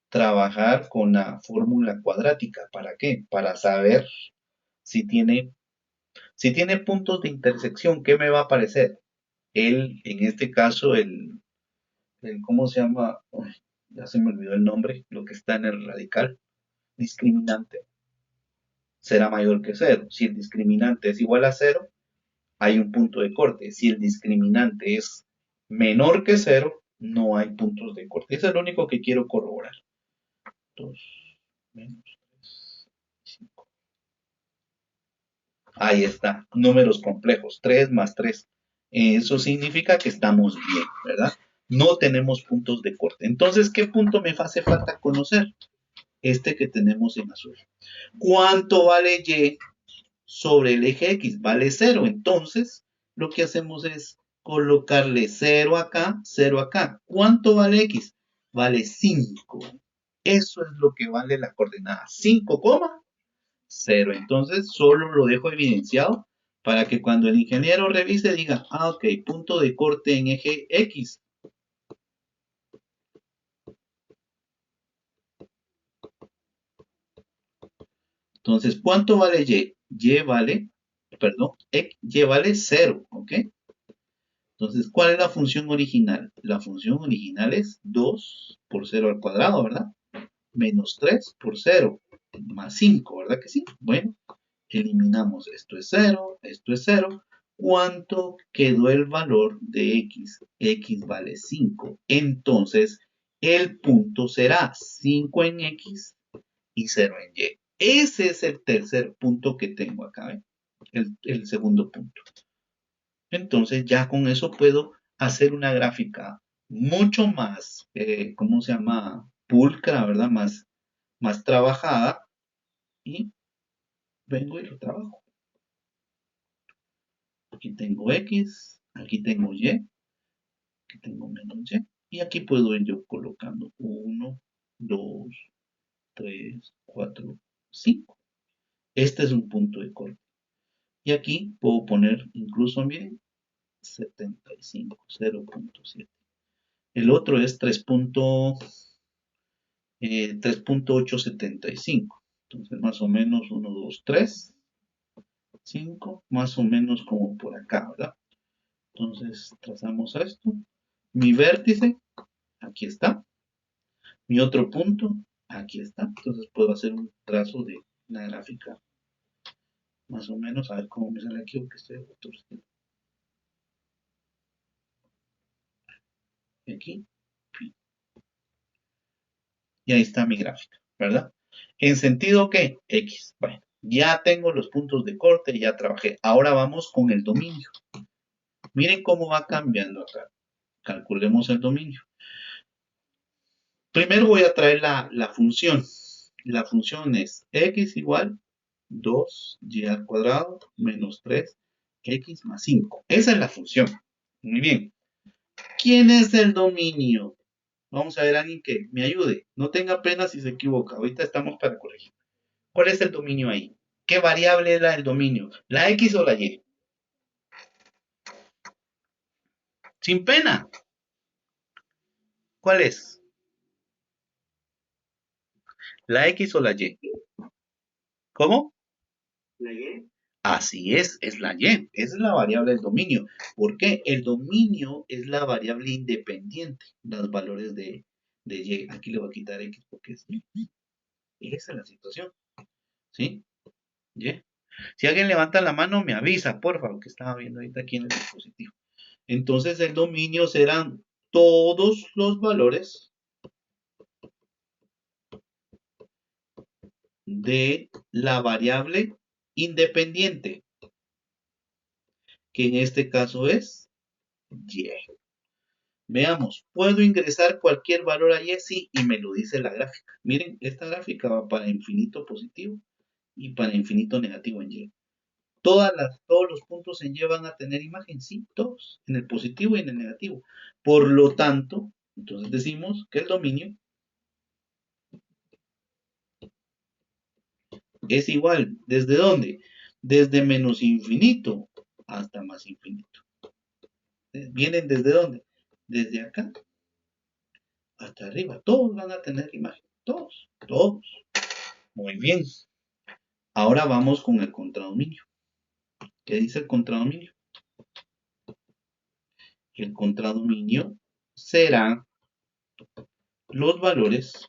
trabajar con la fórmula cuadrática. ¿Para qué? Para saber si tiene, si tiene puntos de intersección. ¿Qué me va a aparecer? En este caso, ¿cómo se llama? Uy, ya se me olvidó el nombre, lo que está en el radical. Discriminante será mayor que cero. Si el discriminante es igual a cero, hay un punto de corte. Si el discriminante es menor que cero, no hay puntos de corte. Eso es lo único que quiero corroborar. 2 menos 3, 5. Ahí está, números complejos, 3 más 3. Eso significa que estamos bien, ¿verdad? No tenemos puntos de corte. Entonces, ¿qué punto me hace falta conocer? Este que tenemos en azul. ¿Cuánto vale Y sobre el eje X? Vale 0. Entonces, lo que hacemos es colocarle 0 acá, 0 acá. ¿Cuánto vale X? Vale 5. Eso es lo que vale la coordenada 5, 0. Entonces, solo lo dejo evidenciado para que cuando el ingeniero revise diga, ah, ok, punto de corte en eje X. Entonces, ¿cuánto vale Y? Y vale, perdón, Y vale 0, ¿ok? Entonces, ¿cuál es la función original? La función original es 2 por 0 al cuadrado, ¿verdad? Menos 3 por 0, más 5, ¿verdad que sí? Bueno, eliminamos esto es 0, esto es 0. ¿Cuánto quedó el valor de X? X vale 5. Entonces, el punto será 5 en X y 0 en Y. Ese es el tercer punto que tengo acá, ¿eh? El segundo punto. Entonces ya con eso puedo hacer una gráfica mucho más, ¿cómo se llama? Pulcra, ¿verdad? Más trabajada y vengo y lo trabajo. Aquí tengo X, aquí tengo Y, aquí tengo menos Y y aquí puedo ir yo colocando 1, 2, 3, 4, 5. Este es un punto de corte. Y aquí puedo poner incluso, miren, 75, 0.7. El otro es 3.875. Entonces, más o menos 1, 2, 3, 5, más o menos como por acá, ¿verdad? Entonces, trazamos esto. Mi vértice, aquí está. Mi otro punto, aquí está. Entonces, puedo hacer un trazo de una gráfica, más o menos. A ver cómo me sale aquí, porque estoy torciendo. Y aquí. Y ahí está mi gráfica, ¿verdad? ¿En sentido qué? X. Bueno, ya tengo los puntos de corte, ya trabajé. Ahora vamos con el dominio. Miren cómo va cambiando acá. Calculemos el dominio. Primero voy a traer la función. La función es x igual 2y al cuadrado menos 3x más 5. Esa es la función. Muy bien. ¿Quién es el dominio? Vamos a ver a alguien que me ayude. No tenga pena si se equivoca. Ahorita estamos para corregir. ¿Cuál es el dominio ahí? ¿Qué variable era el dominio? ¿La X o la Y? Sin pena. ¿Cuál es? ¿La X o la Y? ¿Cómo? ¿La Y? Así es la Y. Esa es la variable del dominio. ¿Por qué? El dominio es la variable independiente, los valores de Y. Aquí le voy a quitar X porque esa es la situación. ¿Sí? Y. Si alguien levanta la mano, me avisa, por favor, que estaba viendo ahorita aquí en el dispositivo. Entonces el dominio serán todos los valores de la variable independiente, que en este caso es y. Veamos, puedo ingresar cualquier valor a y, sí, y me lo dice la gráfica. Miren, esta gráfica va para infinito positivo y para infinito negativo en y. Todos los puntos en y van a tener imagen, sí, todos, en el positivo y en el negativo. Por lo tanto, entonces decimos que el dominio es igual, ¿desde dónde? Desde menos infinito hasta más infinito. ¿Vienen desde dónde? Desde acá hasta arriba. Todos van a tener imagen, todos, todos. Muy bien. Ahora vamos con el contradominio. ¿Qué dice el contradominio? El contradominio será los valores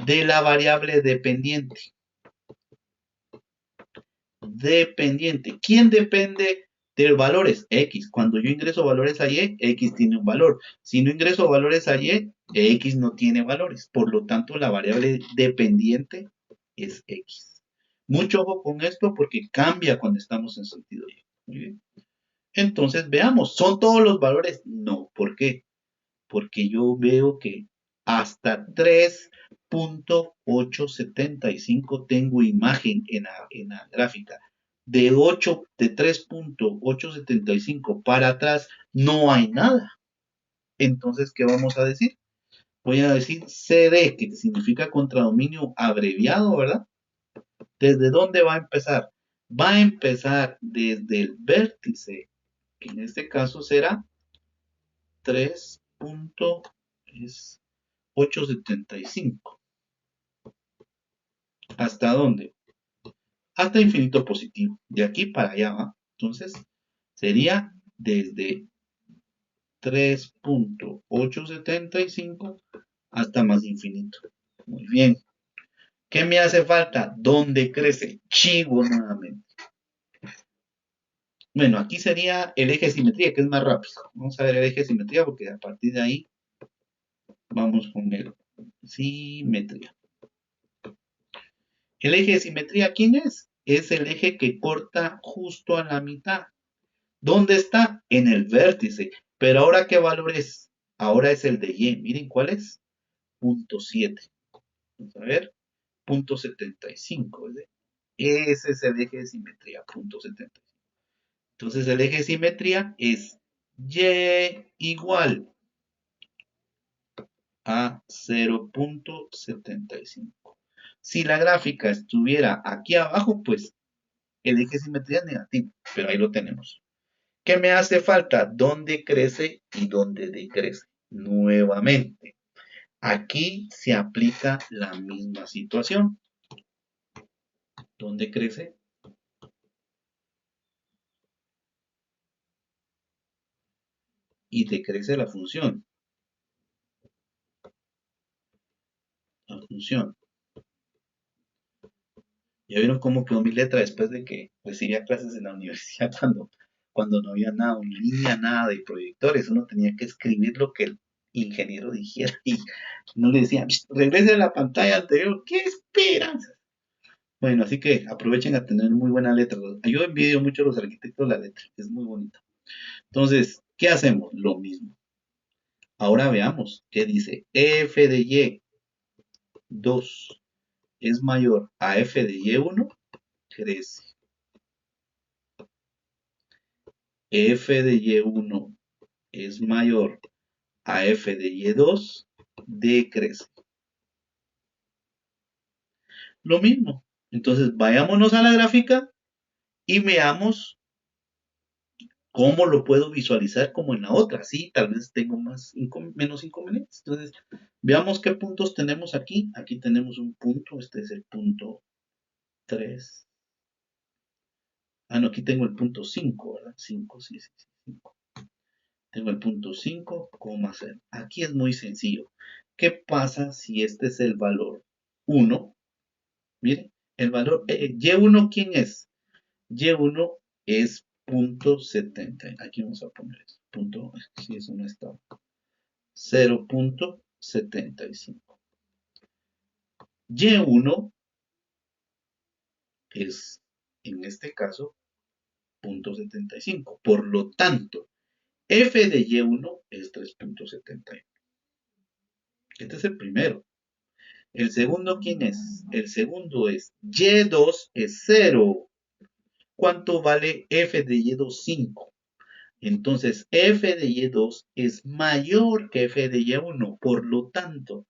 de la variable dependiente. Dependiente. ¿Quién depende de valores? X. Cuando yo ingreso valores a Y, X tiene un valor. Si no ingreso valores a Y, X no tiene valores. Por lo tanto, la variable dependiente es X. Mucho ojo con esto porque cambia cuando estamos en sentido Y. Muy bien. Entonces, veamos, ¿son todos los valores? No. ¿Por qué? Porque yo veo que hasta 3.875 tengo imagen en la gráfica. De 3.875 para atrás no hay nada. Entonces, ¿qué vamos a decir? Voy a decir CD, que significa contradominio abreviado, ¿verdad? ¿Desde dónde va a empezar? Va a empezar desde el vértice, que en este caso será 3.875. ¿Hasta dónde? Hasta infinito positivo. De aquí para allá va. Entonces, sería desde 3.875 hasta más infinito. Muy bien. ¿Qué me hace falta? ¿Dónde crece? Chivo nuevamente. Bueno, aquí sería el eje de simetría, que es más rápido. Vamos a ver el eje de simetría porque a partir de ahí vamos con el simetría. El eje de simetría, ¿quién es? Es el eje que corta justo a la mitad. ¿Dónde está? En el vértice. Pero ahora, ¿qué valor es? Ahora es el de y. Miren, ¿cuál es? Punto 7. Vamos a ver. Punto 75. Ese es el eje de simetría. Punto 75. Entonces, el eje de simetría es y igual a 0.75. Si la gráfica estuviera aquí abajo, pues el eje de simetría es negativo, pero ahí lo tenemos. ¿Qué me hace falta? ¿Dónde crece y dónde decrece? Nuevamente, aquí se aplica la misma situación. ¿Dónde crece? Y decrece la función. La función. ¿Ya vieron cómo quedó mi letra después de que recibía clases en la universidad cuando no había nada en línea, nada de proyectores? Uno tenía que escribir lo que el ingeniero dijera y no le decían, regrese a la pantalla anterior, ¿qué esperanza? Bueno, así que aprovechen a tener muy buena letra. Yo envidio mucho a los arquitectos la letra, es muy bonita. Entonces, ¿qué hacemos? Lo mismo. Ahora veamos qué dice. F de Y 2 es mayor a F de Y1, crece. F de Y1 es mayor a F de Y2, decrece. Lo mismo. Entonces, vayámonos a la gráfica y veamos ¿cómo lo puedo visualizar como en la otra? Sí, tal vez tengo menos inconvenientes. Entonces, veamos qué puntos tenemos aquí. Aquí tenemos un punto, este es el punto 3. Ah, no, aquí tengo el punto 5, ¿verdad? 5, sí, sí, sí, 5. Tengo el punto 5, 0. Aquí es muy sencillo. ¿Qué pasa si este es el valor 1? Miren, El valor, Y1, ¿quién es? Y1 es punto 70. Aquí vamos a poner eso. Punto, si eso no está. 0.75. Y1 es, en este caso, 0.75. Por lo tanto, f de Y1 es 3.71. Este es el primero. El segundo, ¿quién es? El segundo es Y2 es 0. ¿Cuánto vale f de Y2? 5. Entonces, f de Y2 es mayor que f de Y1. Por lo tanto,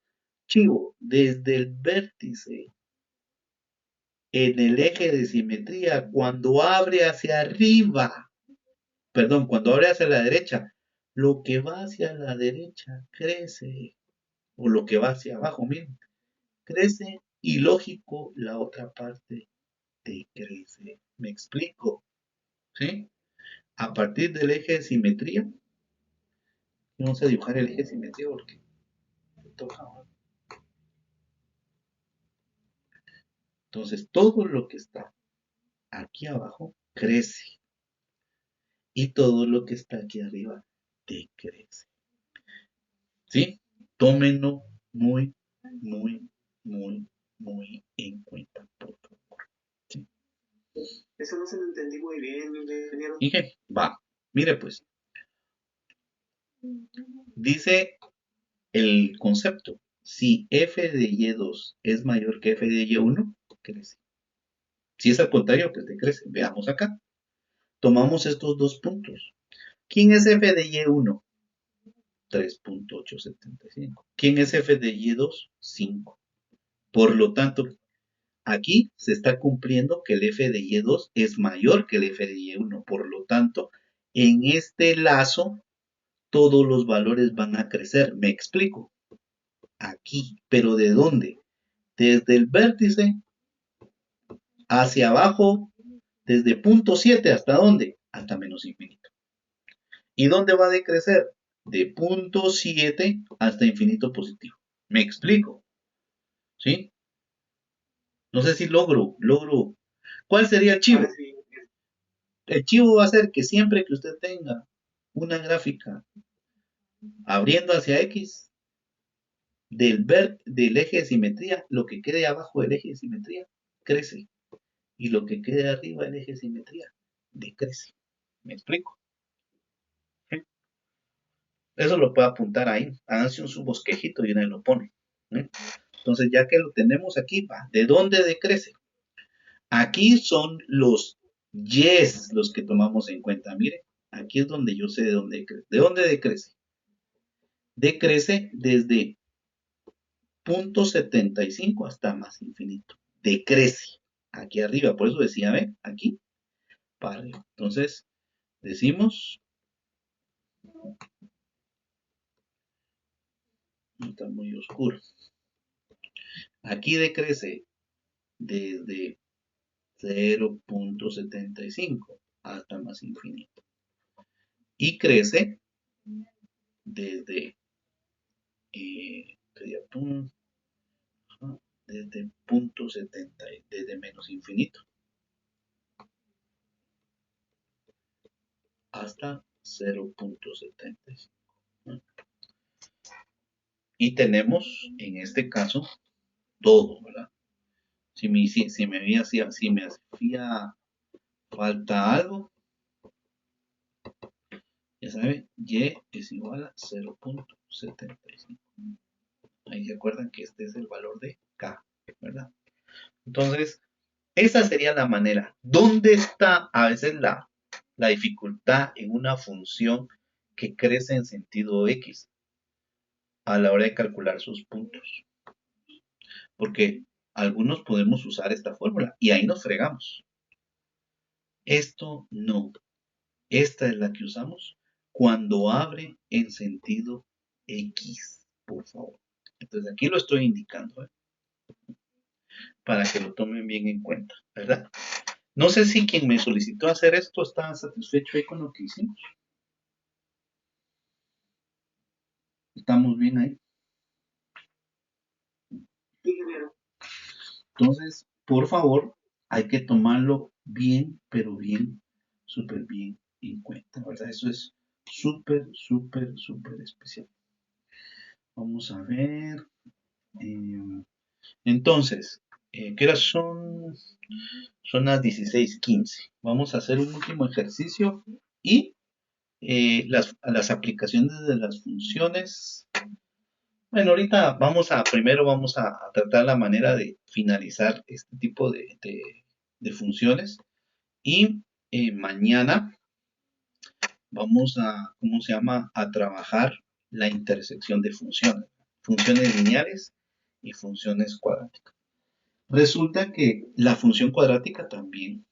chivo, desde el vértice en el eje de simetría, cuando abre hacia arriba, perdón, cuando abre hacia la derecha, lo que va hacia la derecha crece, o lo que va hacia abajo, miren, crece y lógico, la otra parte decrece. ¿Me explico? ¿Sí? A partir del eje de simetría, vamos a dibujar el eje de simetría porque toca. Entonces, todo lo que está aquí abajo crece y todo lo que está aquí arriba decrece. ¿Sí? Tómenlo muy, muy, muy, muy en cuenta, por favor. ¿Sí? Eso no se lo entendí muy bien, ingeniero. Dije, va, mire pues, dice el concepto, si f de y2 es mayor que f de y1, crece. Si es al contrario, pues decrece. Veamos acá. Tomamos estos dos puntos. ¿Quién es f de y1? 3.875. ¿Quién es f de y2? 5. Por lo tanto, aquí se está cumpliendo que el f de y2 es mayor que el f de y1. Por lo tanto, en este lazo, todos los valores van a crecer. ¿Me explico? Aquí. ¿Pero de dónde? Desde el vértice hacia abajo, desde punto 7 hasta dónde? Hasta menos infinito. ¿Y dónde va a decrecer? De punto 7 hasta infinito positivo. ¿Me explico? ¿Sí? No sé si logro. ¿Cuál sería el chivo? Ahora sí, El chivo va a ser que siempre que usted tenga una gráfica abriendo hacia X del eje de simetría, lo que quede abajo del eje de simetría crece y lo que quede arriba del eje de simetría decrece. ¿Me explico? ¿Sí? Eso lo puede apuntar ahí. Háganse un bosquejito y ahí lo pone. ¿Sí? Entonces, ya que lo tenemos aquí, va. ¿De dónde decrece? Aquí son los yes los que tomamos en cuenta. Mire, aquí es donde yo sé de dónde decrece. ¿De dónde decrece? Decrece desde punto 75 hasta más infinito. Decrece. Aquí arriba, por eso decía, ¿ve? Aquí, para arriba. Entonces, decimos, está muy oscuro. Aquí decrece desde 0.75 hasta más infinito. Y crece desde, desde punto 70, desde menos infinito hasta 0.75. Y tenemos en este caso todo, ¿verdad? Si me hacía falta algo, ya saben, y es igual a 0.75. Ahí se acuerdan que este es el valor de k, ¿verdad? Entonces, esa sería la manera. ¿Dónde está a veces la dificultad en una función que crece en sentido x a la hora de calcular sus puntos? Porque algunos podemos usar esta fórmula y ahí nos fregamos. Esto no. Esta es la que usamos cuando abre en sentido X, por favor. Entonces aquí lo estoy indicando, ¿eh? Para que lo tomen bien en cuenta, ¿verdad? No sé si quien me solicitó hacer esto está satisfecho ahí con lo que hicimos. ¿Estamos bien ahí? ingeniero. Entonces, por favor, hay que tomarlo bien, pero bien, súper bien en cuenta, ¿verdad? Eso es súper, súper, súper especial. Vamos a ver. eh, entonces, ¿qué horas son? Son las 16:15. Vamos a hacer un último ejercicio y las aplicaciones de las funciones. Bueno, ahorita primero vamos a tratar la manera de finalizar este tipo de funciones y mañana vamos a, ¿cómo se llama? A trabajar la intersección de funciones lineales y funciones cuadráticas. Resulta que la función cuadrática también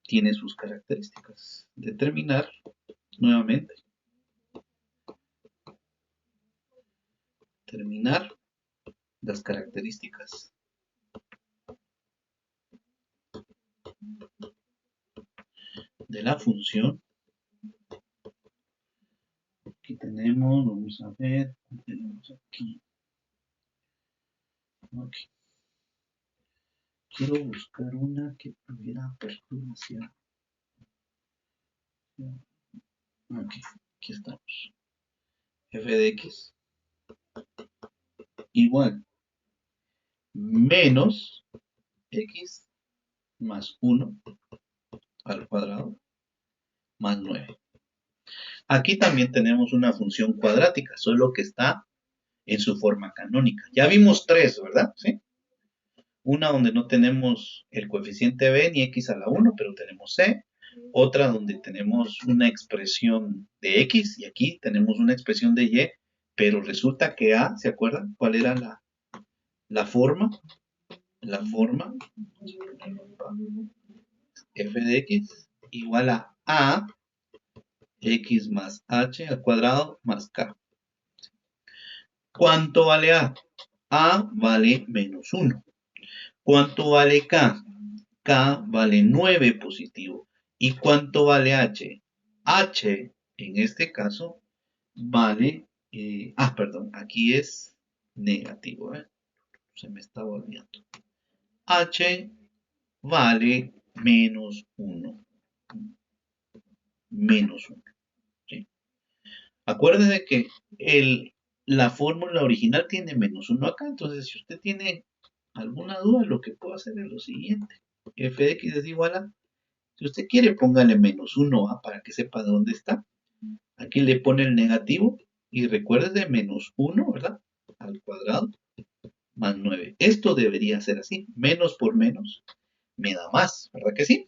tiene sus características. Determinar nuevamente, determinar las características de la función. Aquí tenemos, vamos a ver, tenemos aquí. Okay. Quiero buscar una que tuviera apertura hacia. Aquí estamos. F de x igual menos x más 1 al cuadrado más 9. Aquí también tenemos una función cuadrática, solo que está en su forma canónica. Ya vimos tres, ¿verdad? ¿Sí? Una donde no tenemos el coeficiente b ni x a la 1, pero tenemos c. Otra donde tenemos una expresión de x y aquí tenemos una expresión de y, pero resulta que a, ¿se acuerdan cuál era la forma? La forma f de x igual a x más h al cuadrado más k. ¿Cuánto vale a? A vale menos 1. ¿Cuánto vale k? K vale 9 positivo. ¿Y cuánto vale h? H, en este caso, vale, perdón, aquí es negativo, se me estaba olvidando. H vale menos 1. Menos 1. ¿Sí? Acuérdese que la fórmula original tiene menos 1 acá, entonces si usted tiene alguna duda, lo que puedo hacer es lo siguiente. F de x es igual a, si usted quiere, póngale menos 1 para que sepa dónde está. Aquí le pone el negativo y recuerde de menos 1, ¿verdad? Al cuadrado más 9. Esto debería ser así. Menos por menos me da más, ¿verdad que sí?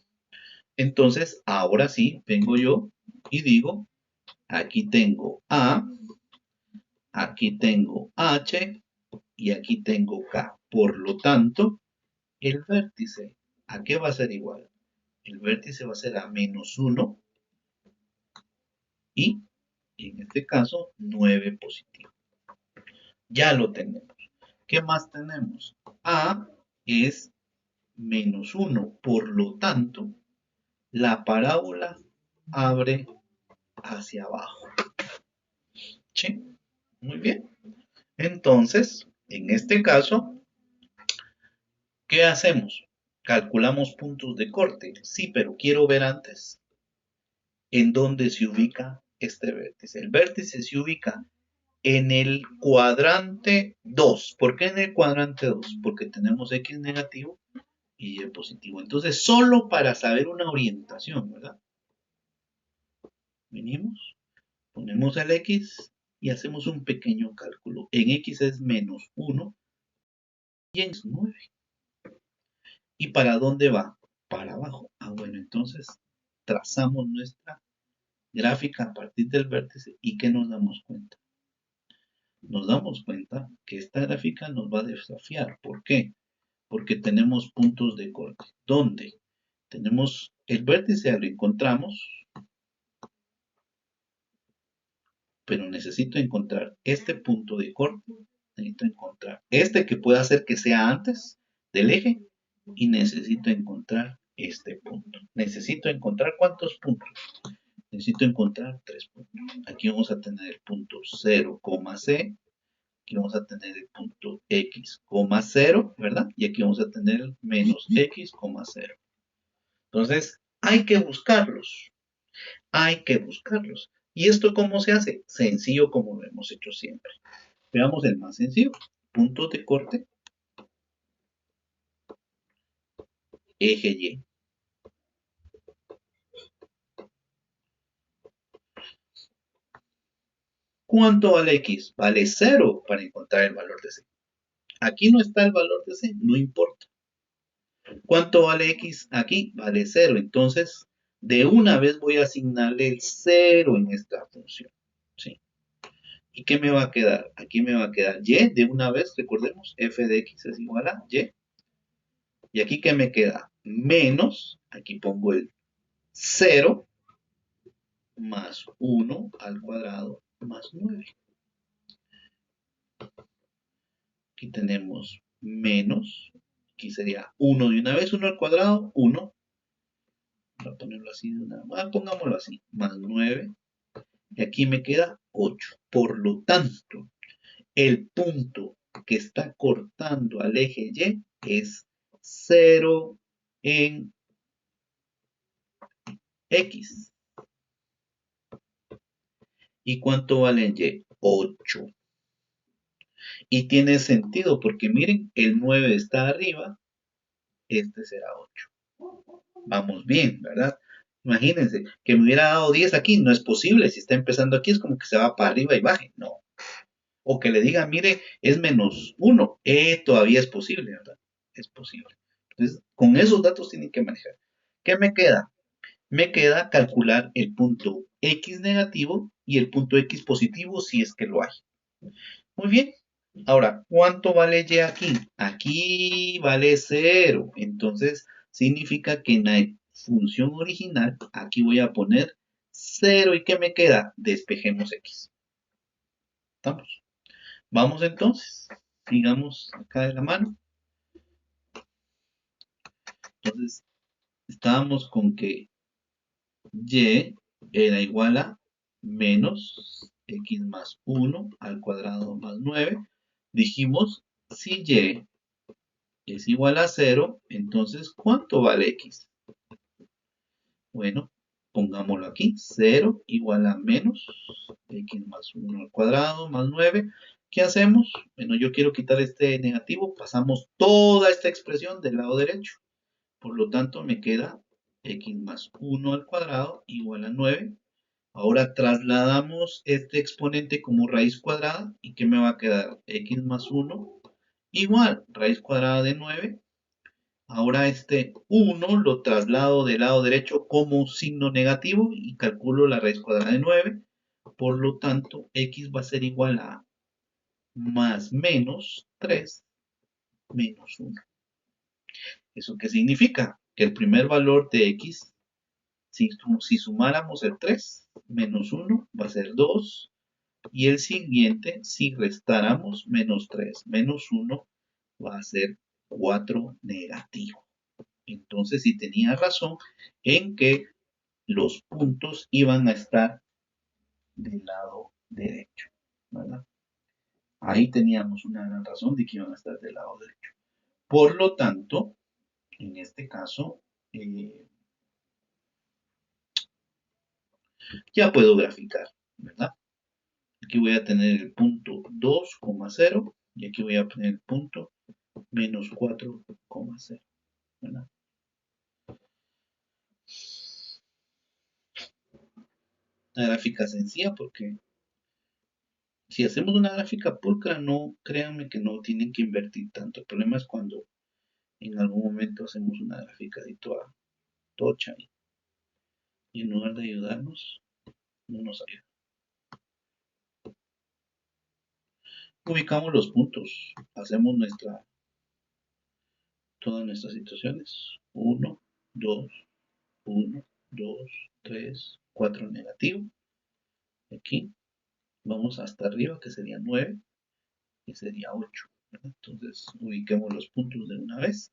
Entonces, ahora sí, vengo yo y digo, aquí tengo a, aquí tengo h y aquí tengo k. Por lo tanto, el vértice, ¿a qué va a ser igual? El vértice va a ser a menos 1 y, en este caso, 9 positivo. Ya lo tenemos. ¿Qué más tenemos? A es menos 1. Por lo tanto, la parábola abre hacia abajo. ¿Sí? Muy bien. Entonces, en este caso, ¿qué hacemos? Calculamos puntos de corte. Sí, pero quiero ver antes en dónde se ubica este vértice. El vértice se ubica en el cuadrante 2. ¿Por qué en el cuadrante 2? Porque tenemos x negativo y y positivo. Entonces, solo para saber una orientación, ¿verdad? Venimos, ponemos el x y hacemos un pequeño cálculo. En x es menos 1 y en 9. ¿Y para dónde va? Para abajo. Bueno, entonces trazamos nuestra gráfica a partir del vértice y ¿qué nos damos cuenta? Nos damos cuenta que esta gráfica nos va a desafiar. ¿Por qué? Porque tenemos puntos de corte. ¿Dónde? Tenemos el vértice, lo encontramos, pero necesito encontrar este punto de corte, necesito encontrar este que pueda hacer que sea antes del eje y necesito encontrar este punto. Necesito encontrar ¿cuántos puntos? Necesito encontrar 3 puntos. Aquí vamos a tener el punto 0, C, Aquí vamos a tener el punto x, 0, ¿verdad? Y aquí vamos a tener el menos x, 0. Entonces, hay que buscarlos. Hay que buscarlos. ¿Y esto cómo se hace? Sencillo como lo hemos hecho siempre. Veamos el más sencillo. Puntos de corte, eje Y. ¿Cuánto vale X? Vale 0 para encontrar el valor de C. Aquí no está el valor de C, no importa. ¿Cuánto vale X? Aquí vale 0. Entonces, de una vez voy a asignarle el 0 en esta función. ¿Sí? ¿Y qué me va a quedar? Aquí me va a quedar Y de una vez, recordemos, f de X es igual a Y. Y aquí ¿qué me queda? Menos, aquí pongo el 0 más 1 al cuadrado más 9. Aquí tenemos menos, aquí sería 1 de una vez, 1 al cuadrado, 1. Voy a ponerlo así de una vez, pongámoslo así, más 9. Y aquí me queda 8. Por lo tanto, el punto que está cortando al eje Y es 0 en X. ¿Y cuánto vale en Y? 8. Y tiene sentido porque miren, el 9 está arriba, este será 8. Vamos bien, ¿verdad? Imagínense que me hubiera dado 10 aquí, no es posible. Si está empezando aquí es como que se va para arriba y baje. No. O que le diga, mire, es menos 1. Todavía es posible, ¿verdad? Es posible. Entonces, con esos datos tienen que manejar. ¿Qué me queda? Me queda calcular el punto X negativo y el punto X positivo si es que lo hay. Muy bien. Ahora, ¿cuánto vale Y aquí? Aquí vale 0. Entonces, significa que en la función original, aquí voy a poner 0. ¿Y qué me queda? Despejemos X. ¿Estamos? Vamos entonces. Sigamos acá de la mano. Entonces, estábamos con que Y era igual a menos X más 1 al cuadrado más 9. Dijimos, si Y es igual a 0, entonces ¿cuánto vale X? Bueno, pongámoslo aquí, 0 igual a menos X más 1 al cuadrado más 9. ¿Qué hacemos? Bueno, yo quiero quitar este negativo, pasamos toda esta expresión del lado derecho. Por lo tanto, me queda X más 1 al cuadrado igual a 9. Ahora trasladamos este exponente como raíz cuadrada. ¿Y qué me va a quedar? X más 1 igual raíz cuadrada de 9. Ahora este 1 lo traslado del lado derecho como signo negativo y calculo la raíz cuadrada de 9. Por lo tanto, x va a ser igual a más menos 3 menos 1. ¿Eso qué significa? Que el primer valor de x, si sumáramos el 3 menos 1, va a ser 2. Y el siguiente, si restáramos menos 3 menos 1, va a ser 4 negativo. Entonces sí tenía razón en que los puntos iban a estar del lado derecho, ¿verdad? Ahí teníamos una gran razón de que iban a estar del lado derecho. Por lo tanto, en este caso, ya puedo graficar, ¿verdad? Aquí voy a tener el punto 2,0 y aquí voy a poner el punto menos 4,0, ¿verdad? Una gráfica sencilla porque si hacemos una gráfica pulcra, no, créanme que no tienen que invertir tanto. El problema es cuando en algún momento hacemos una gráfica de toda tocha y en lugar de ayudarnos, no nos ayuda. Ubicamos los puntos, hacemos todas nuestras situaciones. 1, 2, 1, 2, 3, 4 negativo. Aquí vamos hasta arriba que sería 9 y sería 8. Entonces ubiquemos los puntos de una vez.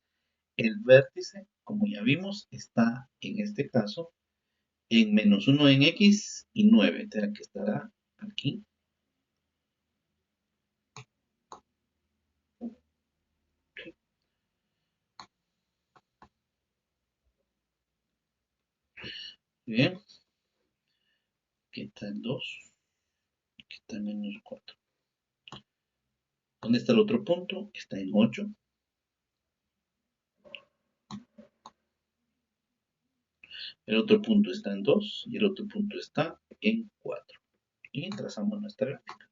El vértice, como ya vimos, está en este caso en menos 1 en X y 9. Entonces que estará aquí. Bien. Aquí está el 2. Aquí está el menos 4. ¿Dónde está el otro punto? Está en 8. El otro punto está en 2 y el otro punto está en 4. Y trazamos nuestra gráfica.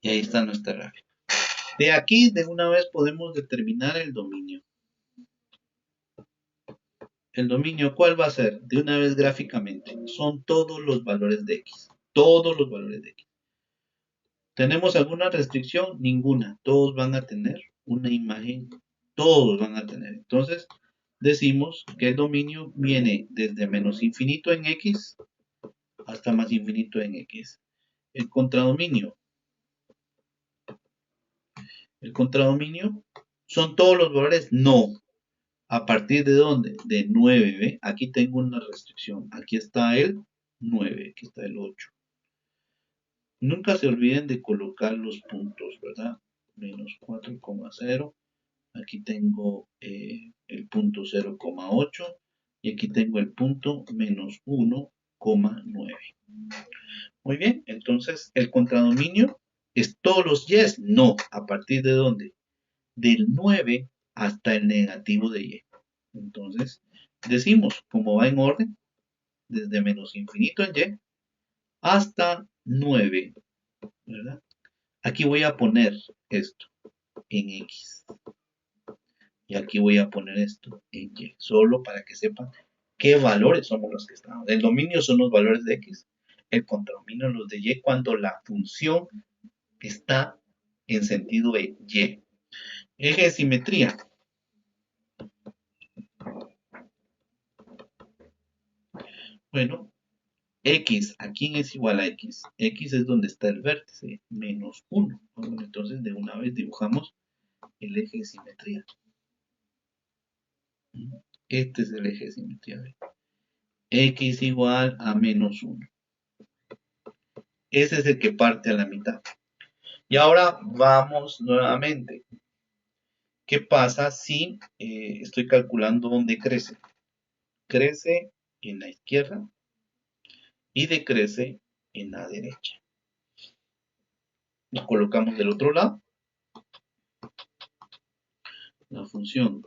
Y ahí está nuestra gráfica. De aquí, de una vez, podemos determinar el dominio. ¿El dominio cuál va a ser? De una vez gráficamente. Son todos los valores de x. Todos los valores de x. ¿Tenemos alguna restricción? Ninguna. Todos van a tener una imagen. Todos van a tener. Entonces, decimos que el dominio viene desde menos infinito en x hasta más infinito en x. El contradominio. ¿El contradominio son todos los valores? No. ¿A partir de dónde? De 9, ¿ve? Aquí tengo una restricción. Aquí está el 9, aquí está el 8. Nunca se olviden de colocar los puntos, ¿verdad? Menos 4,0. Aquí tengo el punto 0,8 y aquí tengo el punto menos 1,9. Muy bien, entonces el contradominio es todos los yes. No, ¿a partir de dónde? Del 9 hasta el negativo de y. Entonces, decimos, como va en orden, desde menos infinito en y hasta 9, ¿verdad? Aquí voy a poner esto en x. Y aquí voy a poner esto en y. Solo para que sepan qué valores somos los que estamos. El dominio son los valores de x. El contradominio los de y cuando la función está en sentido de y. Eje de simetría. Bueno, x, ¿a quién es igual a x? X es donde está el vértice, menos 1. Bueno, entonces de una vez dibujamos el eje de simetría. Este es el eje de simetría. X igual a menos 1. Ese es el que parte a la mitad. Y ahora vamos nuevamente. ¿Qué pasa si estoy calculando dónde crece? Crece en la izquierda y decrece en la derecha. Lo colocamos del otro lado. La función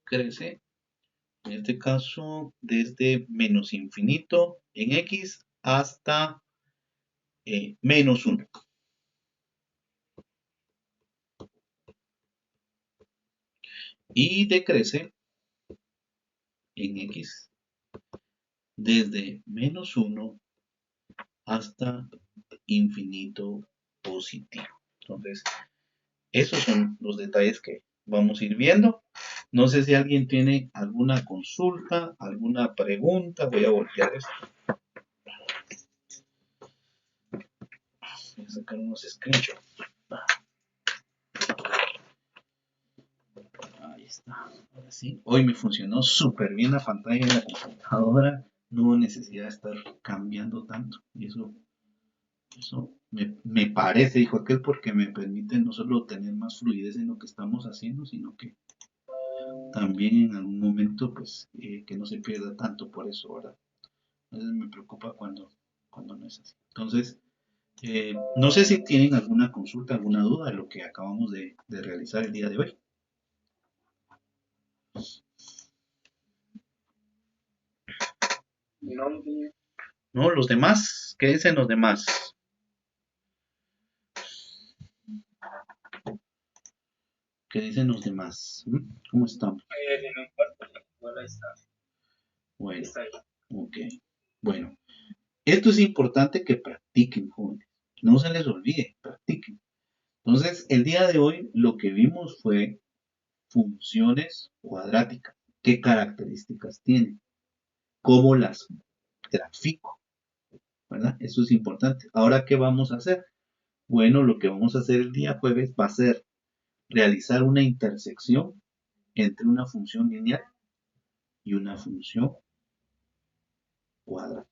crece, en este caso, desde menos infinito en x hasta menos 1. Y decrece en x desde menos 1 hasta infinito positivo. Entonces, esos son los detalles que vamos a ir viendo. No sé si alguien tiene alguna consulta, alguna pregunta. Voy a voltear esto. Voy a sacar unos screenshots. Ahí está. Ahora sí. Hoy me funcionó súper bien la pantalla de la computadora. No hubo necesidad de estar cambiando tanto. Y eso me parece, dijo aquel, porque me permite no solo tener más fluidez en lo que estamos haciendo, sino que también en algún momento, pues, que no se pierda tanto por eso, ¿verdad? A veces me preocupa cuando no es así. Entonces, no sé si tienen alguna consulta, alguna duda de lo que acabamos de realizar el día de hoy. No, los demás, ¿qué dicen los demás? ¿Qué dicen los demás? ¿Cómo estamos? Bueno, ok. Bueno, esto es importante que practiquen, jóvenes. No se les olvide, practiquen. Entonces, el día de hoy lo que vimos fue funciones cuadráticas. ¿Qué características tienen? ¿Cómo las grafico? ¿Verdad? Eso es importante. Ahora, ¿qué vamos a hacer? Bueno, lo que vamos a hacer el día jueves va a ser realizar una intersección entre una función lineal y una función cuadrada.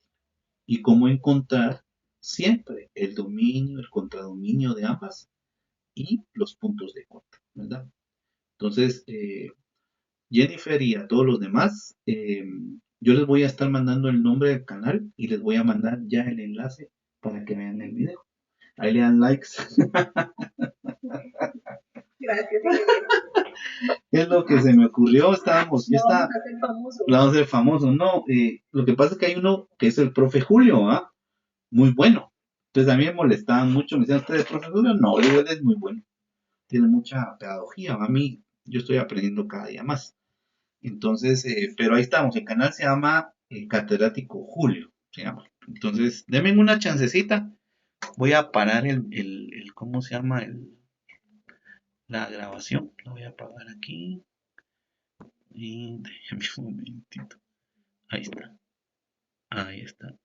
Y cómo encontrar siempre el dominio, el contradominio de ambas y los puntos de corte, ¿verdad? Entonces, Jennifer y a todos los demás, yo les voy a estar mandando el nombre del canal y les voy a mandar ya el enlace para que vean el video. Ahí le dan likes. Gracias, ingeniero. Es lo que se me ocurrió. Estábamos, yo No vamos estaba, a ser famosos. vamos a ser famosos. No, lo que pasa es que hay uno que es el profe Julio, ¿ah? Muy bueno. Entonces a mí me molestaban mucho, me decían ustedes, profe Julio, no, él es muy bueno, tiene mucha pedagogía, a mí yo estoy aprendiendo cada día más. Entonces, pero ahí estamos, el canal se llama Catedrático Julio, se llama. Entonces, denme una chancecita, voy a parar ¿cómo se llama? La grabación, la voy a apagar aquí y déjeme un momentito. Ahí está, ahí está.